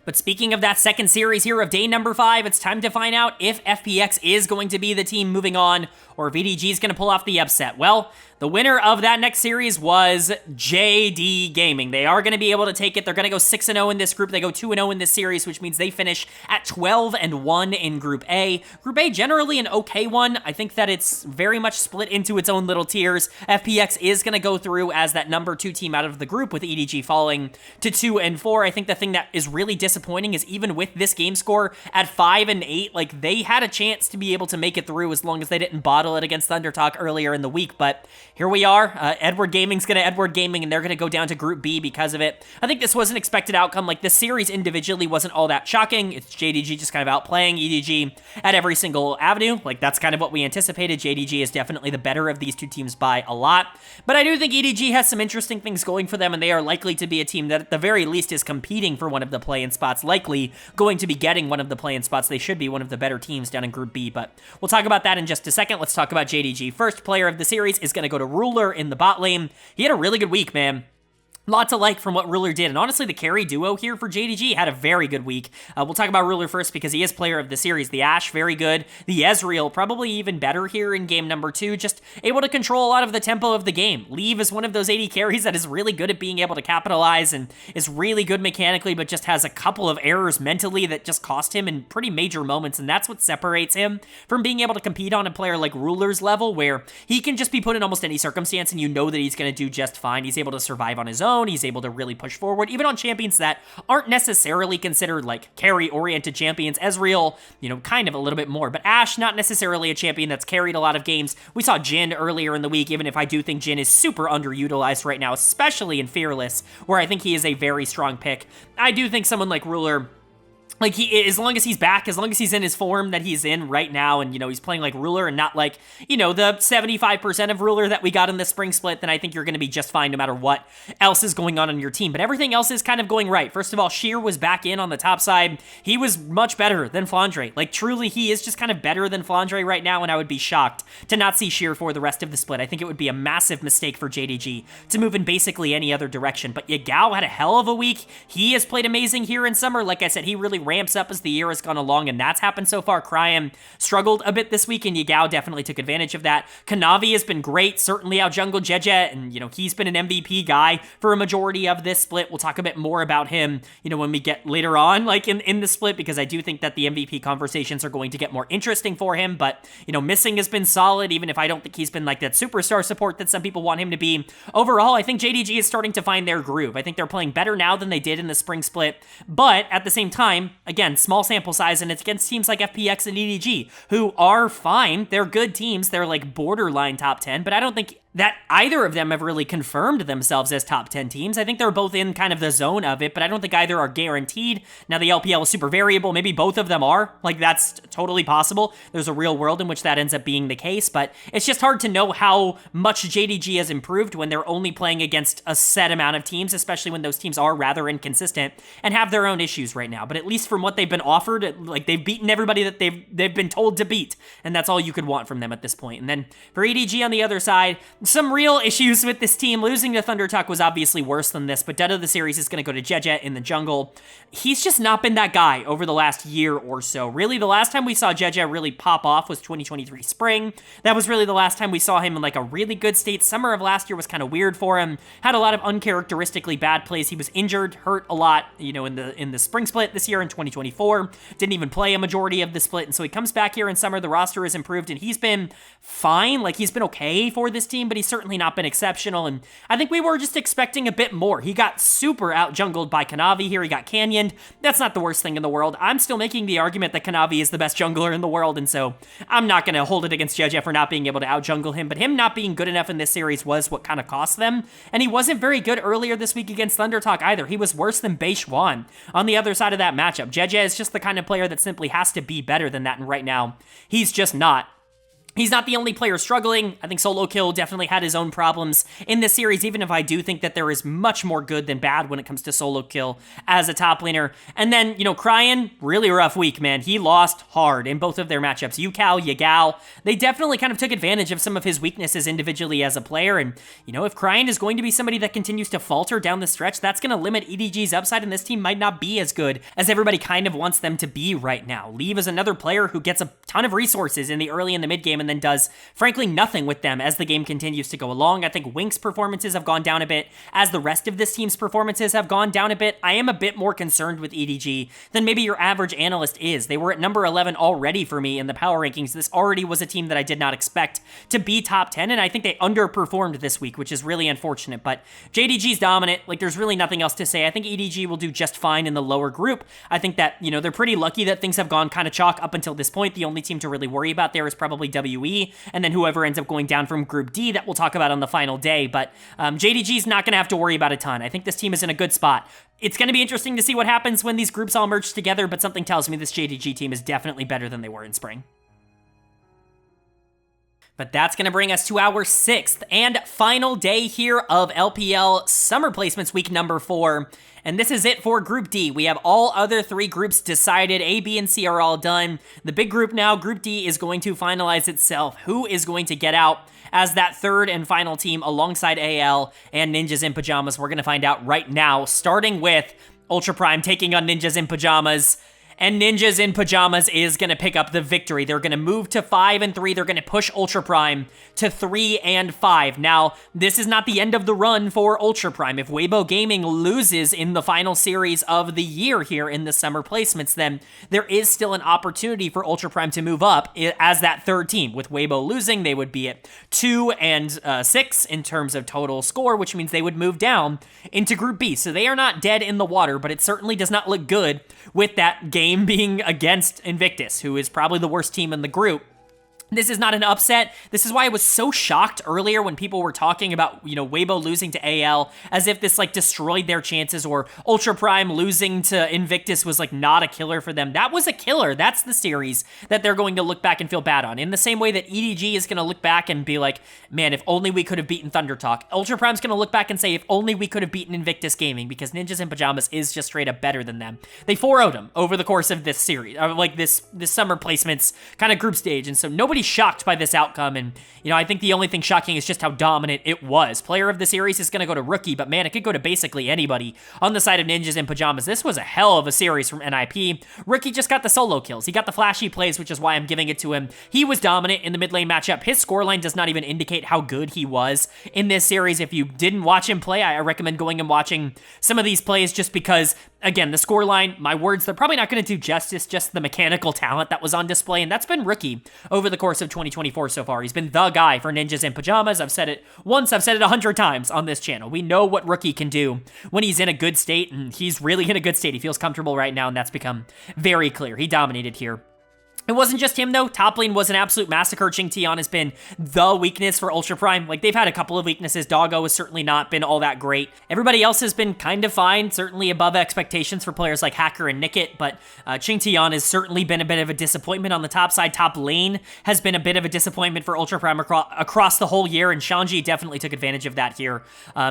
But speaking of that second series here of day number 5, it's time to find out if FPX is going to be the team moving on or if EDG is going to pull off the upset. Well, the winner of that next series was JD Gaming. They are going to be able to take it. They're going to go 6-0 in this group. They go 2-0 in this series, which means they finish at 12-1 in Group A. Group A, generally an okay one. I think that it's very much split into its own little tiers. FPX is going to go through as that number 2 team out of the group, with EDG falling to 2-4. I think the thing that is really disappointing is even with this game score at 5-8, like, they had a chance to be able to make it through as long as they didn't bottle it against Thunder Talk earlier in the week, but here we are. Edward Gaming's going to Edward Gaming, and they're going to go down to Group B because of it. I think this was an expected outcome. Like, this series individually wasn't all that shocking. It's JDG just kind of outplaying EDG at every single avenue. Like, that's kind of what we anticipated. JDG is definitely the better of these two teams by a lot, but I do think EDG has some interesting things going for them, and they are likely to be a team that at the very least is competing for one of the play-in spots, likely going to be getting one of the play-in spots. They should be one of the better teams down in Group B, but we'll talk about that in just a second. Let's talk about JDG. First player of the series is going to go to Ruler in the bot lane. He had a really good week, man. Lot to like from what Ruler did, and honestly, the carry duo here for JDG had a very good week. We'll talk about Ruler first because he is player of the series. The Ashe, very good. The Ezreal, probably even better here in game number 2, just able to control a lot of the tempo of the game. Leave is one of those AD carries that is really good at being able to capitalize and is really good mechanically, but just has a couple of errors mentally that just cost him in pretty major moments, and that's what separates him from being able to compete on a player like Ruler's level, where he can just be put in almost any circumstance and you know that he's going to do just fine. He's able to survive on his own. He's able to really push forward, even on champions that aren't necessarily considered like carry-oriented champions. Ezreal, you know, kind of a little bit more, but Ashe, not necessarily a champion that's carried a lot of games. We saw Jhin earlier in the week, even if I do think Jhin is super underutilized right now, especially in Fearless, where I think he is a very strong pick. I do think someone like Ruler, like, as long as he's back, as long as he's in his form that he's in right now, and, you know, he's playing like Ruler and not like, you know, the 75% of Ruler that we got in the spring split, then I think you're going to be just fine no matter what else is going on your team. But everything else is kind of going right. First of all, Sheer was back in on the top side. He was much better than Flandre. Like, truly, he is just kind of better than Flandre right now, and I would be shocked to not see Sheer for the rest of the split. I think it would be a massive mistake for JDG to move in basically any other direction. But Yagao had a hell of a week. He has played amazing here in summer. Like I said, he really ramps up as the year has gone along, and that's happened so far. Cryan struggled a bit this week, and Yagao definitely took advantage of that. Kanavi has been great, certainly out-jungled Jejet, and, you know, he's been an MVP guy for a majority of this split. We'll talk a bit more about him, you know, when we get later on, like, in the split, because I do think that the MVP conversations are going to get more interesting for him, but, you know, Missing has been solid, even if I don't think he's been, like, that superstar support that some people want him to be. Overall, I think JDG is starting to find their groove. I think they're playing better now than they did in the spring split, but at the same time, again, small sample size, and it's against teams like FPX and EDG, who are fine. They're good teams. They're like borderline top 10, but I don't think that either of them have really confirmed themselves as top 10 teams. I think they're both in kind of the zone of it, but I don't think either are guaranteed. Now, the LPL is super variable. Maybe both of them are. Like, that's totally possible. There's a real world in which that ends up being the case, but it's just hard to know how much JDG has improved when they're only playing against a set amount of teams, especially when those teams are rather inconsistent and have their own issues right now. But at least from what they've been offered, like, they've beaten everybody that they've been told to beat, and that's all you could want from them at this point. And then for EDG on the other side, some real issues with this team. Losing to ThunderTalk was obviously worse than this, but dead of the series is going to go to Jeje in the jungle. He's just not been that guy over the last year or so. Really, the last time we saw Jeje really pop off was 2023 spring. That was really the last time we saw him in like a really good state. Summer of last year was kind of weird for him. Had a lot of uncharacteristically bad plays. He was injured, hurt a lot, you know, in the spring split this year in 2024. Didn't even play a majority of the split, and so he comes back here in summer. The roster has improved, and he's been fine. Like, he's been okay for this team, but he's certainly not been exceptional, and I think we were just expecting a bit more. He got super out-jungled by Kanavi here. He got canyoned. That's not the worst thing in the world. I'm still making the argument that Kanavi is the best jungler in the world, and so I'm not going to hold it against Jeje for not being able to out-jungle him, but him not being good enough in this series was what kind of cost them, and he wasn't very good earlier this week against ThunderTalk either. He was worse than Beishuan on the other side of that matchup. Jeje is just the kind of player that simply has to be better than that, and right now, he's just not. He's not the only player struggling. I think Solo Kill definitely had his own problems in this series, even if I do think that there is much more good than bad when it comes to Solo Kill as a top laner. And then, you know, Cryan, really rough week, man. He lost hard in both of their matchups. Yukao, Yagao, they definitely kind of took advantage of some of his weaknesses individually as a player. And, you know, if Cryan is going to be somebody that continues to falter down the stretch, that's going to limit EDG's upside, and this team might not be as good as everybody kind of wants them to be right now. Leave is another player who gets a ton of resources in the early and the mid game, and then does, frankly, nothing with them as the game continues to go along. I think Wink's performances have gone down a bit as the rest of this team's performances have gone down a bit. I am a bit more concerned with EDG than maybe your average analyst is. They were at number 11 already for me in the power rankings. This already was a team that I did not expect to be top 10, and I think they underperformed this week, which is really unfortunate, but JDG's dominant. Like, there's really nothing else to say. I think EDG will do just fine in the lower group. I think that, you know, they're pretty lucky that things have gone kind of chalk up until this point. The only team to really worry about there is probably WE, and then whoever ends up going down from Group D that we'll talk about on the final day. But JDG's not going to have to worry about a ton. I think this team is in a good spot. It's going to be interesting to see what happens when these groups all merge together, but something tells me this JDG team is definitely better than they were in spring. But that's going to bring us to our 6th and final day here of LPL Summer Placements Week number 4. And this is it for Group D. We have all other 3 groups decided. A, B, and C are all done. The big group now, Group D, is going to finalize itself. Who is going to get out as that 3rd and final team alongside AL and Ninjas in Pyjamas? We're going to find out right now, starting with Ultra Prime taking on Ninjas in Pyjamas. And Ninjas in Pyjamas is going to pick up the victory. They're going to move to 5 and 3. They're going to push Ultra Prime to 3 and 5. Now, this is not the end of the run for Ultra Prime. If Weibo Gaming loses in the final series of the year here in the summer placements, then there is still an opportunity for Ultra Prime to move up as that 3rd team. With Weibo losing, they would be at 2 and 6 in terms of total score, which means they would move down into Group B. So they are not dead in the water, but it certainly does not look good with that game being against Invictus, who is probably the worst team in the group. This is not an upset. This is why I was so shocked earlier when people were talking about, you know, Weibo losing to AL as if this, like, destroyed their chances, or Ultra Prime losing to Invictus was, like, not a killer for them. That was a killer. That's the series that they're going to look back and feel bad on. In the same way that EDG is going to look back and be like, man, if only we could have beaten ThunderTalk. Ultra Prime's going to look back and say, if only we could have beaten Invictus Gaming, because Ninjas in Pyjamas is just straight up better than them. They 4-0'd them over the course of this series, like this summer placements kind of group stage, and so nobody's shocked by this outcome, and, you know, I think the only thing shocking is just how dominant it was. Player of the series is going to go to Rookie, but man, it could go to basically anybody on the side of Ninjas in Pyjamas. This was a hell of a series from NIP. Rookie just got the solo kills. He got the flashy plays, which is why I'm giving it to him. He was dominant in the mid lane matchup. His scoreline does not even indicate how good he was in this series. If you didn't watch him play, I recommend going and watching some of these plays, just because, again, the scoreline, my words, they're probably not going to do justice, just the mechanical talent that was on display, and that's been Rookie over the course of 2024 so far. He's been the guy for Ninjas in Pyjamas. I've said it once, I've said it 100 times on this channel. We know what Rookie can do when he's in a good state, and he's really in a good state. He feels comfortable right now, and that's become very clear. He dominated here. It wasn't just him, though. Top lane was an absolute massacre. Qingtian has been the weakness for Ultra Prime. Like, they've had a couple of weaknesses. Doggo has certainly not been all that great. Everybody else has been kind of fine, certainly above expectations for players like Hacker and Nickit, but Qingtian has certainly been a bit of a disappointment on the top side. Top lane has been a bit of a disappointment for Ultra Prime across the whole year, and Shanji definitely took advantage of that here.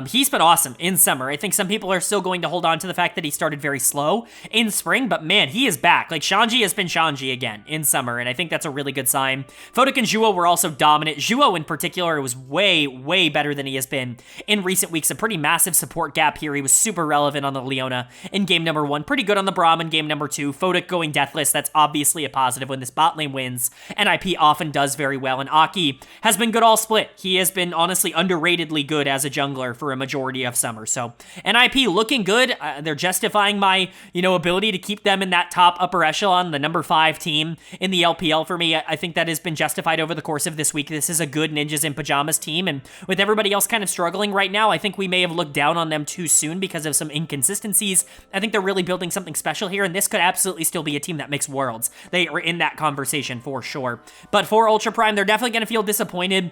He's been awesome in summer. I think some people are still going to hold on to the fact that he started very slow in spring, but man, he is back. Like, Shanji has been Shanji again in summer, and I think that's a really good sign. Fodak and Zhuo were also dominant. Zhuo in particular was way, way better than he has been in recent weeks. A pretty massive support gap here. He was super relevant on the Leona in game number 1. Pretty good on the Braum in game number 2. Fodak going deathless. That's obviously a positive when this bot lane wins. NIP often does very well, and Aki has been good all split. He has been honestly underratedly good as a jungler for a majority of summer. So NIP looking good. They're justifying my, ability to keep them in that top upper echelon, the number 5 team in the LPL for me. I think that has been justified over the course of this week. This is a good Ninjas in Pyjamas team, and with everybody else kind of struggling right now, I think we may have looked down on them too soon because of some inconsistencies. I think they're really building something special here, and this could absolutely still be a team that makes Worlds. They are in that conversation for sure. But for Ultra Prime, they're definitely going to feel disappointed.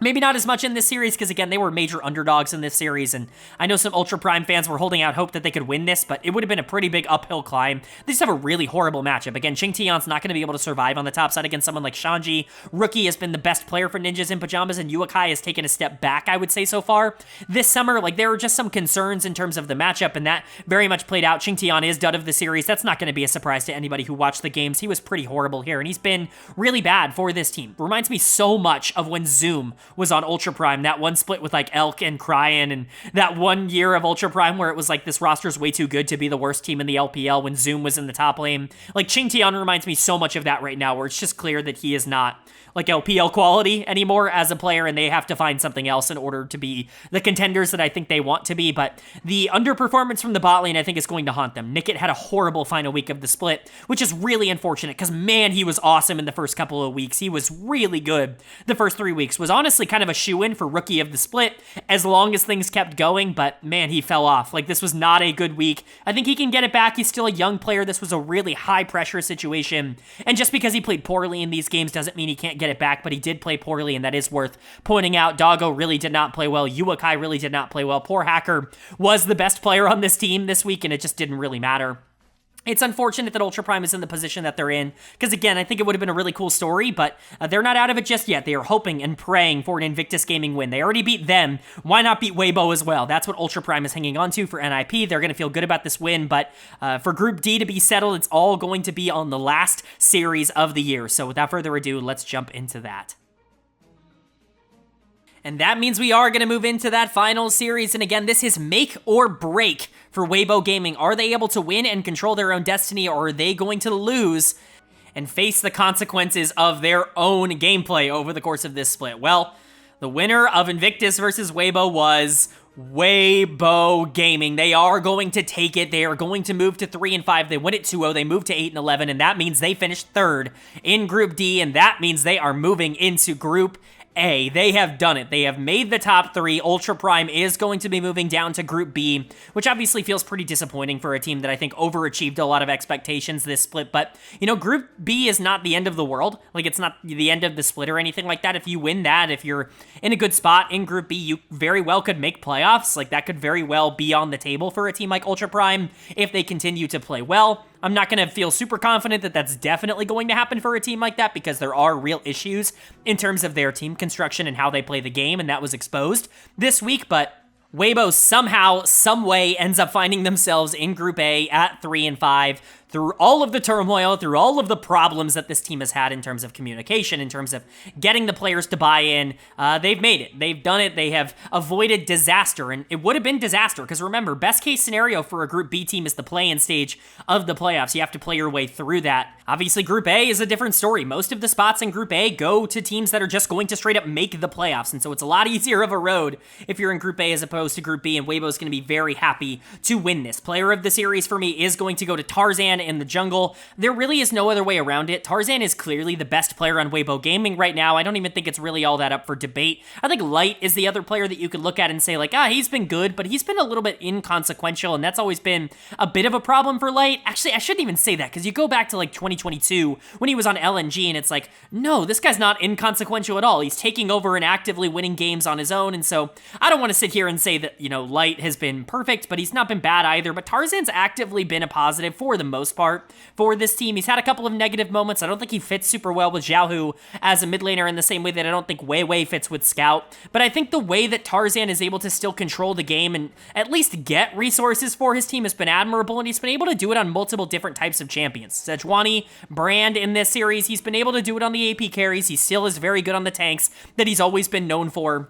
Maybe not as much in this series, because again, they were major underdogs in this series, and I know some Ultra Prime fans were holding out hope that they could win this, but it would have been a pretty big uphill climb. They just have a really horrible matchup. Again, Xingtian's not going to be able to survive on the top side against someone like Shanji. Rookie has been the best player for Ninjas in Pyjamas, and Yuakai has taken a step back, I would say, so far. This summer, there were just some concerns in terms of the matchup, and that very much played out. Xingtian is dud of the series. That's not going to be a surprise to anybody who watched the games. He was pretty horrible here, and he's been really bad for this team. Reminds me so much of when Zoom was on Ultra Prime. That one split with Elk and Cryan, and that one year of Ultra Prime where it was this roster's way too good to be the worst team in the LPL when Zoom was in the top lane. Xingtian reminds me so much of that right now, where it's just clear that he is not LPL quality anymore as a player, and they have to find something else in order to be the contenders that I think they want to be. But the underperformance from the bot lane, I think, is going to haunt them. Nickit had a horrible final week of the split, which is really unfortunate, because man, he was awesome in the first couple of weeks. He was really good the first 3 weeks. Was honestly kind of a shoe-in for rookie of the split as long as things kept going, but man, he fell off. This was not a good week. I think he can get it back. He's still a young player. This was a really high-pressure situation, and just because he played poorly in these games doesn't mean he can't get it back, but he did play poorly, and that is worth pointing out. Doggo really did not play well. Yuakai really did not play well. Poor Hacker was the best player on this team this week, and it just didn't really matter. It's unfortunate that Ultra Prime is in the position that they're in, because again, I think it would have been a really cool story, but they're not out of it just yet. They are hoping and praying for an Invictus Gaming win. They already beat them. Why not beat Weibo as well? That's what Ultra Prime is hanging on to for NIP. They're going to feel good about this win, but for Group D to be settled, it's all going to be on the last series of the year. So without further ado, let's jump into that. And that means we are going to move into that final series. And again, this is make or break for Weibo Gaming. Are they able to win and control their own destiny, or are they going to lose and face the consequences of their own gameplay over the course of this split? Well, the winner of Invictus versus Weibo was Weibo Gaming. They are going to take it. They are going to move to 3-5. They win it 2-0. They move to 8-11, and that means they finished third in Group D, and that means they are moving into Group A. They have done it. They have made the top 3. Ultra Prime is going to be moving down to Group B, which obviously feels pretty disappointing for a team that I think overachieved a lot of expectations this split. But, Group B is not the end of the world. It's not the end of the split or anything like that. If you win that, if you're in a good spot in Group B, you very well could make playoffs. That could very well be on the table for a team like Ultra Prime if they continue to play well. I'm not going to feel super confident that that's definitely going to happen for a team like that, because there are real issues in terms of their team construction and how they play the game, and that was exposed this week. But Weibo somehow, some way ends up finding themselves in Group A at 3-5. Through all of the turmoil, through all of the problems that this team has had in terms of communication, in terms of getting the players to buy in, they've made it. They've done it. They have avoided disaster, and it would have been disaster, because remember, best case scenario for a Group B team is the play-in stage of the playoffs. You have to play your way through that. Obviously, Group A is a different story. Most of the spots in Group A go to teams that are just going to straight up make the playoffs, and so it's a lot easier of a road if you're in Group A as opposed to Group B, and Weibo's going to be very happy to win this. Player of the series for me is going to go to Tarzan in the jungle. There really is no other way around it. Tarzan is clearly the best player on Weibo Gaming right now. I don't even think it's really all that up for debate. I think Light is the other player that you could look at and say, he's been good, but he's been a little bit inconsequential, and that's always been a bit of a problem for Light. Actually, I shouldn't even say that, because you go back to 2022 when he was on LNG, and it's no, this guy's not inconsequential at all. He's taking over and actively winning games on his own, and so I don't want to sit here and say that, Light has been perfect, but he's not been bad either. But Tarzan's actively been a positive for the most most part for this team. He's had a couple of negative moments. I don't think he fits super well with Xiaohu as a mid laner in the same way that I don't think Weibo fits with Scout. But I think the way that Tarzan is able to still control the game and at least get resources for his team has been admirable, and he's been able to do it on multiple different types of champions. Sejuani, Brand in this series, he's been able to do it on the AP carries. He still is very good on the tanks that he's always been known for.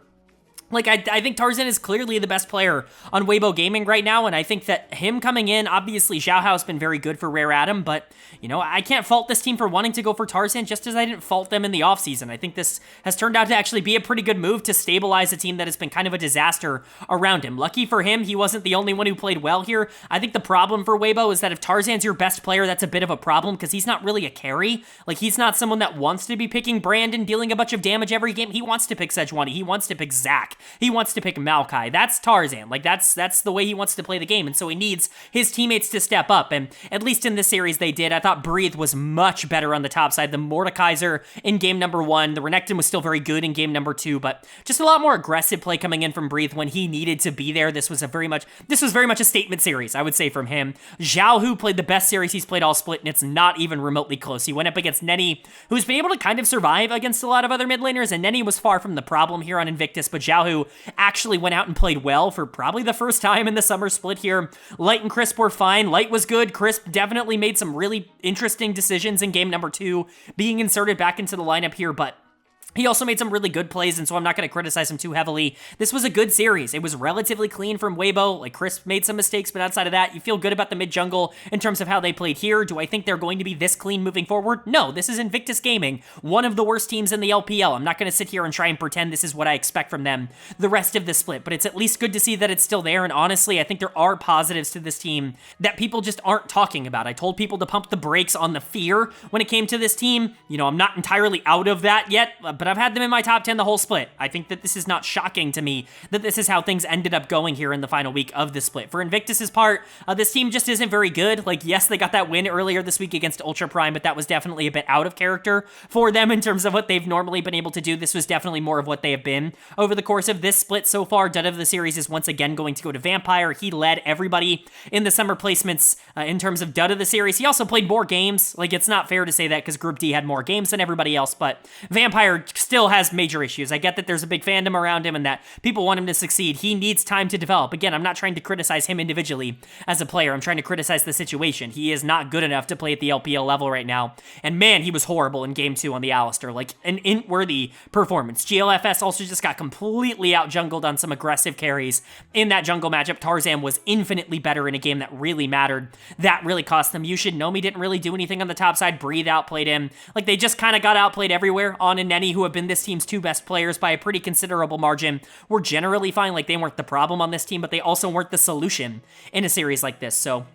Like, I think Tarzan is clearly the best player on Weibo Gaming right now, and I think that him coming in, obviously Xiao Hao's been very good for Rare Adam, but, you know, I can't fault this team for wanting to go for Tarzan, just as I didn't fault them in the offseason. I think this has turned out to actually be a pretty good move to stabilize a team that has been kind of a disaster around him. Lucky for him, he wasn't the only one who played well here. I think the problem for Weibo is that if Tarzan's your best player, that's a bit of a problem, because he's not really a carry. Like, he's not someone that wants to be picking Brand and dealing a bunch of damage every game. He wants to pick Sejuani. He wants to pick Zac. He wants to pick Maokai. That's Tarzan. Like, that's the way he wants to play the game, and so he needs his teammates to step up, and at least in this series they did. I thought Breathe was much better on the top side. The Mordekaiser in game number 1, the Renekton was still very good in game number 2, but just a lot more aggressive play coming in from Breathe when he needed to be there. This was very much a statement series, I would say, from him. Xiaohu played the best series he's played all split, and it's not even remotely close. He went up against Nenny, who's been able to kind of survive against a lot of other mid laners, and Nenny was far from the problem here on Invictus, but Xiaohu actually went out and played well for probably the first time in the summer split here. Light and Crisp were fine. Light was good. Crisp definitely made some really interesting decisions in game number 2, being inserted back into the lineup here, but he also made some really good plays, and so I'm not going to criticize him too heavily. This was a good series. It was relatively clean from Weibo. Like, Crisp made some mistakes, but outside of that, you feel good about the mid-jungle in terms of how they played here. Do I think they're going to be this clean moving forward? No, this is Invictus Gaming, one of the worst teams in the LPL. I'm not going to sit here and try and pretend this is what I expect from them the rest of the split, but it's at least good to see that it's still there, and honestly, I think there are positives to this team that people just aren't talking about. I told people to pump the brakes on the fear when it came to this team. You know, I'm not entirely out of that yet, but I've had them in my top 10 the whole split. I think that this is not shocking to me that this is how things ended up going here in the final week of the split. For Invictus's part, this team just isn't very good. Like, yes, they got that win earlier this week against Ultra Prime, but that was definitely a bit out of character for them in terms of what they've normally been able to do. This was definitely more of what they have been over the course of this split so far. Dud of the series is once again going to go to Vampire. He led everybody in the summer placements in terms of Dud of the series. He also played more games. Like, it's not fair to say that because Group D had more games than everybody else, but Vampire still has major issues. I get that there's a big fandom around him and that people want him to succeed. He needs time to develop. Again, I'm not trying to criticize him individually as a player. I'm trying to criticize the situation. He is not good enough to play at the LPL level right now. And man, he was horrible in game 2 on the Alistair. Like, an int-worthy performance. GLFS also just got completely out-jungled on some aggressive carries in that jungle matchup. Tarzan was infinitely better in a game that really mattered. That really cost them. Yushin Nomi didn't really do anything on the top side. Breathe outplayed him. Like, they just kind of got outplayed everywhere. On and Nenny, who have been this team's 2 best players by a pretty considerable margin, were generally fine. Like, they weren't the problem on this team, but they also weren't the solution in a series like this. So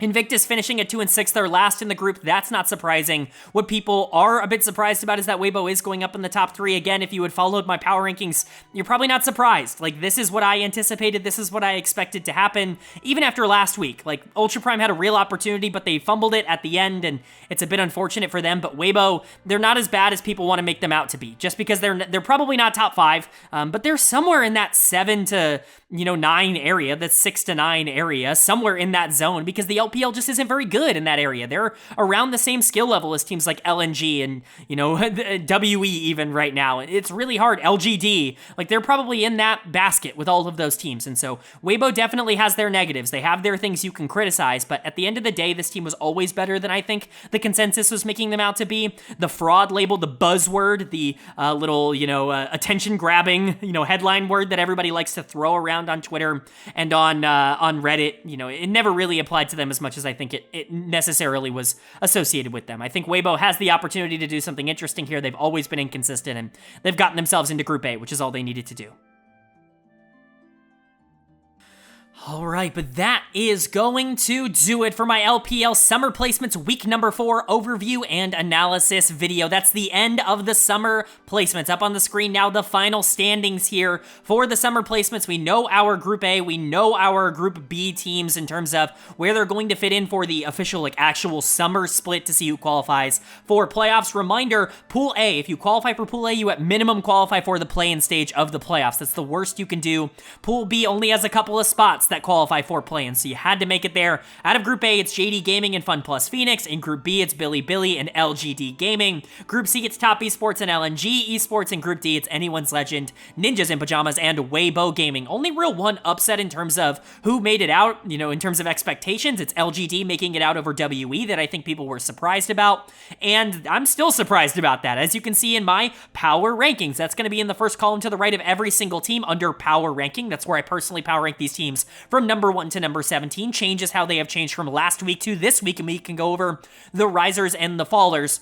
Invictus finishing at 2-6, they're last in the group. That's not surprising. What people are a bit surprised about is that Weibo is going up in the top 3. Again, if you had followed my power rankings, you're probably not surprised. Like, this is what I anticipated. This is what I expected to happen, even after last week. Like, Ultra Prime had a real opportunity, but they fumbled it at the end, and it's a bit unfortunate for them. But Weibo, they're not as bad as people want to make them out to be, just because they're probably not top 5, but they're somewhere in that 7 to 9 area, the 6 to 9 area, somewhere in that zone, because the LPL just isn't very good in that area. They're around the same skill level as teams like LNG and, WE even right now. It's really hard. LGD, like, they're probably in that basket with all of those teams. And so Weibo definitely has their negatives. They have their things you can criticize, but at the end of the day, this team was always better than I think the consensus was making them out to be. The fraud label, the buzzword, the little, attention-grabbing, headline word that everybody likes to throw around on Twitter and on Reddit, it never really applied to them as much as I think it necessarily was associated with them. I think Weibo has the opportunity to do something interesting here. They've always been inconsistent, and they've gotten themselves into Group A, which is all they needed to do. All right, but that is going to do it for my LPL Summer Placements Week number 4 overview and analysis video. That's the end of the Summer Placements. Up on the screen now, the final standings here for the Summer Placements. We know our Group A, we know our Group B teams in terms of where they're going to fit in for the official, actual summer split to see who qualifies for playoffs. Reminder, Pool A, if you qualify for Pool A, you at minimum qualify for the play-in stage of the playoffs. That's the worst you can do. Pool B only has a couple of spots. that qualify for play-in, so you had to make it there. Out of Group A, it's JD Gaming and FunPlus Phoenix. In Group B, it's Bilibili and LGD Gaming. Group C, it's Top Esports and LNG Esports. In Group D, it's Anyone's Legend, Ninjas in Pyjamas, and Weibo Gaming. Only real one upset in terms of who made it out, in terms of expectations. It's LGD making it out over WE that I think people were surprised about, and I'm still surprised about that. As you can see in my power rankings, that's going to be in the first column to the right of every single team under power ranking. That's where I personally power rank these teams from number 1 to number 17. Changes how they have changed from last week to this week, and we can go over the risers and the fallers.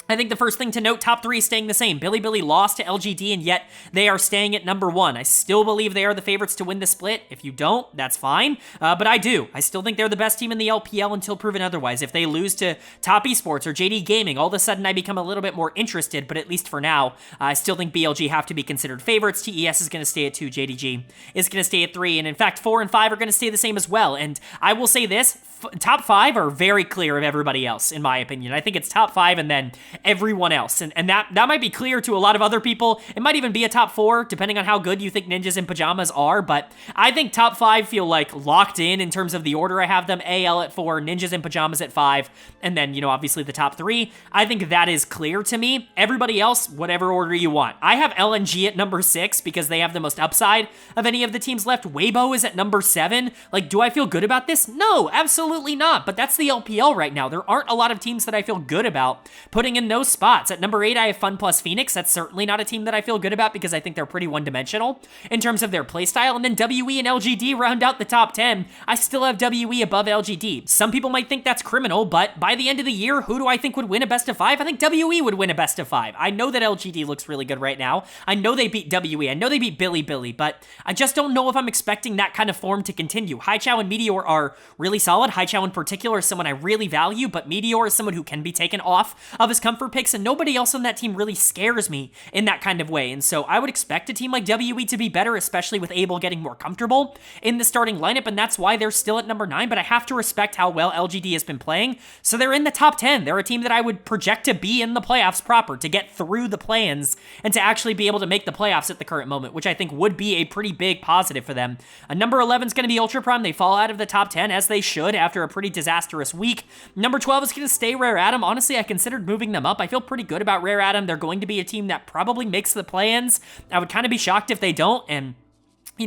I think the first thing to note, top 3 is staying the same. Bilibili lost to LGD, and yet they are staying at number 1. I still believe they are the favorites to win the split. If you don't, that's fine. But I do. I still think they're the best team in the LPL until proven otherwise. If they lose to Top Esports or JD Gaming, all of a sudden I become a little bit more interested, but at least for now, I still think BLG have to be considered favorites. TES is going to stay at 2, JDG is going to stay at 3, and in fact, 4 and 5 are going to stay the same as well. And I will say this, top 5 are very clear of everybody else, in my opinion. I think it's top 5 and then everyone else. And that might be clear to a lot of other people. It might even be a top 4, depending on how good you think Ninjas in Pyjamas are. But I think top 5 feel like locked in terms of the order I have them. AL at 4, Ninjas in Pyjamas at 5, and then, obviously the top 3. I think that is clear to me. Everybody else, whatever order you want. I have LNG at number 6 because they have the most upside of any of the teams left. Weibo is at number 7. Like, do I feel good about this? No, absolutely not. But that's the LPL right now. There aren't a lot of teams that I feel good about putting in those spots. At number 8, I have FunPlus Phoenix. That's certainly not a team that I feel good about because I think they're pretty one-dimensional in terms of their playstyle. And then WE and LGD round out the top 10. I still have WE above LGD. Some people might think that's criminal, but by the end of the year, who do I think would win a best of 5? I think WE would win a best of 5. I know that LGD looks really good right now. I know they beat WE. I know they beat Bilibili, but I just don't know if I'm expecting that kind of form to continue. Haichao and Meteor are really solid. Haichao in particular is someone I really value, but Meteor is someone who can be taken off of his comfort picks, and nobody else on that team really scares me in that kind of way. And so I would expect a team like WE to be better, especially with Abel getting more comfortable in the starting lineup, and that's why they're still at number 9, but I have to respect how well LGD has been playing. So they're in the top 10. They're a team that I would project to be in the playoffs proper, to get through the plans, and to actually be able to make the playoffs at the current moment, which I think would be a pretty big positive for them. Number 11 is going to be Ultra Prime. They fall out of the top 10, as they should, after a pretty disastrous week. Number 12 is going to stay Rare Atom. Honestly, I considered moving them up. I feel pretty good about Rare Atom. They're going to be a team that probably makes the play-ins. I would kind of be shocked if they don't, and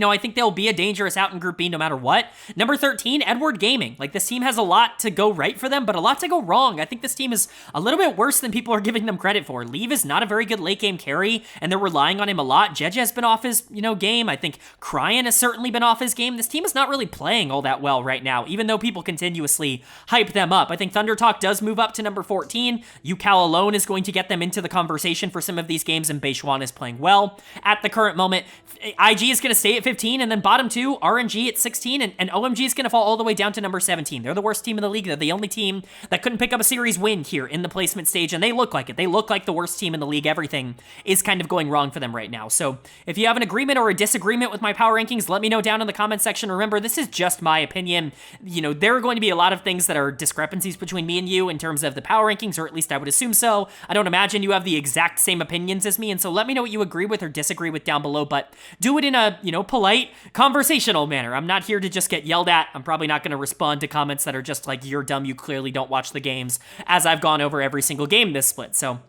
I think they'll be a dangerous out in Group B no matter what. Number 13, Edward Gaming. Like, this team has a lot to go right for them, but a lot to go wrong. I think this team is a little bit worse than people are giving them credit for. Leave is not a very good late game carry, and they're relying on him a lot. Jeje has been off his, game. I think Cryan has certainly been off his game. This team is not really playing all that well right now, even though people continuously hype them up. I think Thunder Talk does move up to number 14. UCal alone is going to get them into the conversation for some of these games, and Beishuan is playing well at the current moment. IG is going to stay at 15, and then bottom 2, RNG at 16, and OMG is going to fall all the way down to number 17. They're the worst team in the league. They're the only team that couldn't pick up a series win here in the placement stage, and they look like it. They look like the worst team in the league. Everything is kind of going wrong for them right now. So if you have an agreement or a disagreement with my power rankings, let me know down in the comment section. Remember, this is just my opinion. There are going to be a lot of things that are discrepancies between me and you in terms of the power rankings, or at least I would assume so. I don't imagine you have the exact same opinions as me, and so let me know what you agree with or disagree with down below, but do it in a, polite, conversational manner. I'm not here to just get yelled at. I'm probably not going to respond to comments that are just like, you're dumb, you clearly don't watch the games, as I've gone over every single game this split. So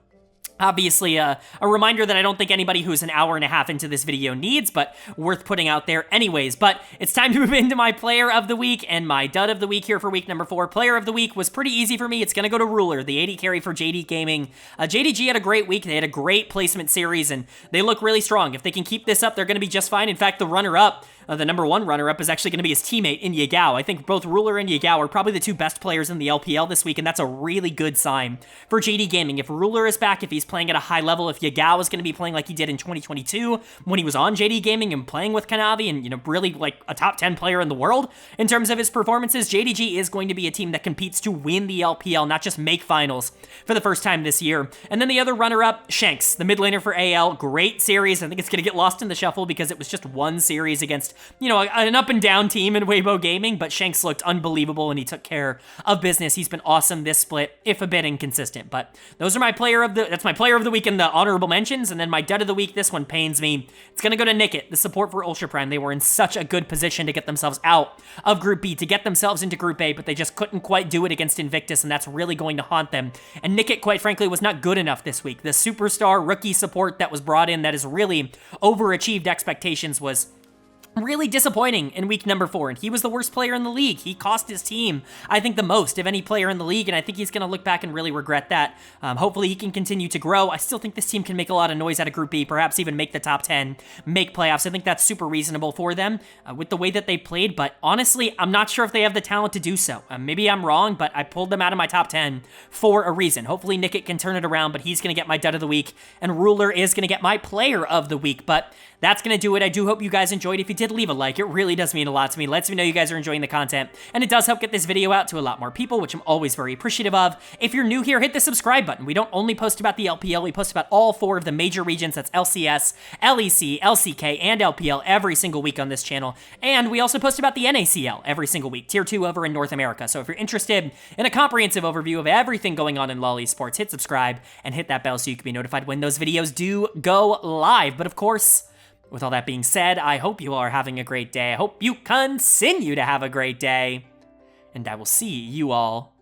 obviously, a reminder that I don't think anybody who's an hour and a half into this video needs, but worth putting out there anyways. But it's time to move into my player of the week and my dud of the week here for week number 4. Player of the week was pretty easy for me. It's going to go to Ruler, the 80 carry for JD Gaming. JDG had a great week. They had a great placement series, and they look really strong. If they can keep this up, they're going to be just fine. In fact, the runner-up, the number 1 runner-up, is actually going to be his teammate in Yagao. I think both Ruler and Yagao are probably the 2 best players in the LPL this week, and that's a really good sign for JD Gaming. If Ruler is back, if he's playing at a high level, if Yagao is going to be playing like he did in 2022 when he was on JD Gaming and playing with Kanavi and, really like a top 10 player in the world in terms of his performances, JDG is going to be a team that competes to win the LPL, not just make finals for the first time this year. And then the other runner-up, Shanks, the mid laner for AL. Great series. I think it's going to get lost in the shuffle because it was just one series against just, you know, an up and down team in Weibo Gaming, but Shanks looked unbelievable and he took care of business. He's been awesome this split, if a bit inconsistent, but those are my that's my player of the week in the honorable mentions, and then my dud of the week, this one pains me. It's gonna go to Nickit, the support for Ultra Prime. They were in such a good position to get themselves out of Group B, to get themselves into Group A, but they just couldn't quite do it against Invictus, and that's really going to haunt them. And Nickit, quite frankly, was not good enough this week. The superstar rookie support that was brought in that has really overachieved expectations was really disappointing in week number 4, and he was the worst player in the league. He cost his team, I think, the most of any player in the league, and I think he's going to look back and really regret that. Hopefully he can continue to grow. I still think this team can make a lot of noise out of Group B, perhaps even make the top 10, make playoffs. I think that's super reasonable for them with the way that they played, but honestly, I'm not sure if they have the talent to do so. Maybe I'm wrong, but I pulled them out of my top 10 for a reason. Hopefully Nickit can turn it around, but he's going to get my dud of the week, and Ruler is going to get my player of the week, but that's going to do it. I do hope you guys enjoyed. If you did, leave a like. It really does mean a lot to me. Lets me know you guys are enjoying the content, and it does help get this video out to a lot more people, which I'm always very appreciative of. If you're new here, hit the subscribe button. We don't only post about the LPL, we post about all 4 of the major regions. That's LCS, LEC, LCK, and LPL every single week on this channel. And we also post about the NACL every single week, Tier 2 over in North America. So if you're interested in a comprehensive overview of everything going on in LoL Esports, hit subscribe and hit that bell so you can be notified when those videos do go live. But of course, with all that being said, I hope you all are having a great day. I hope you continue to have a great day. And I will see you all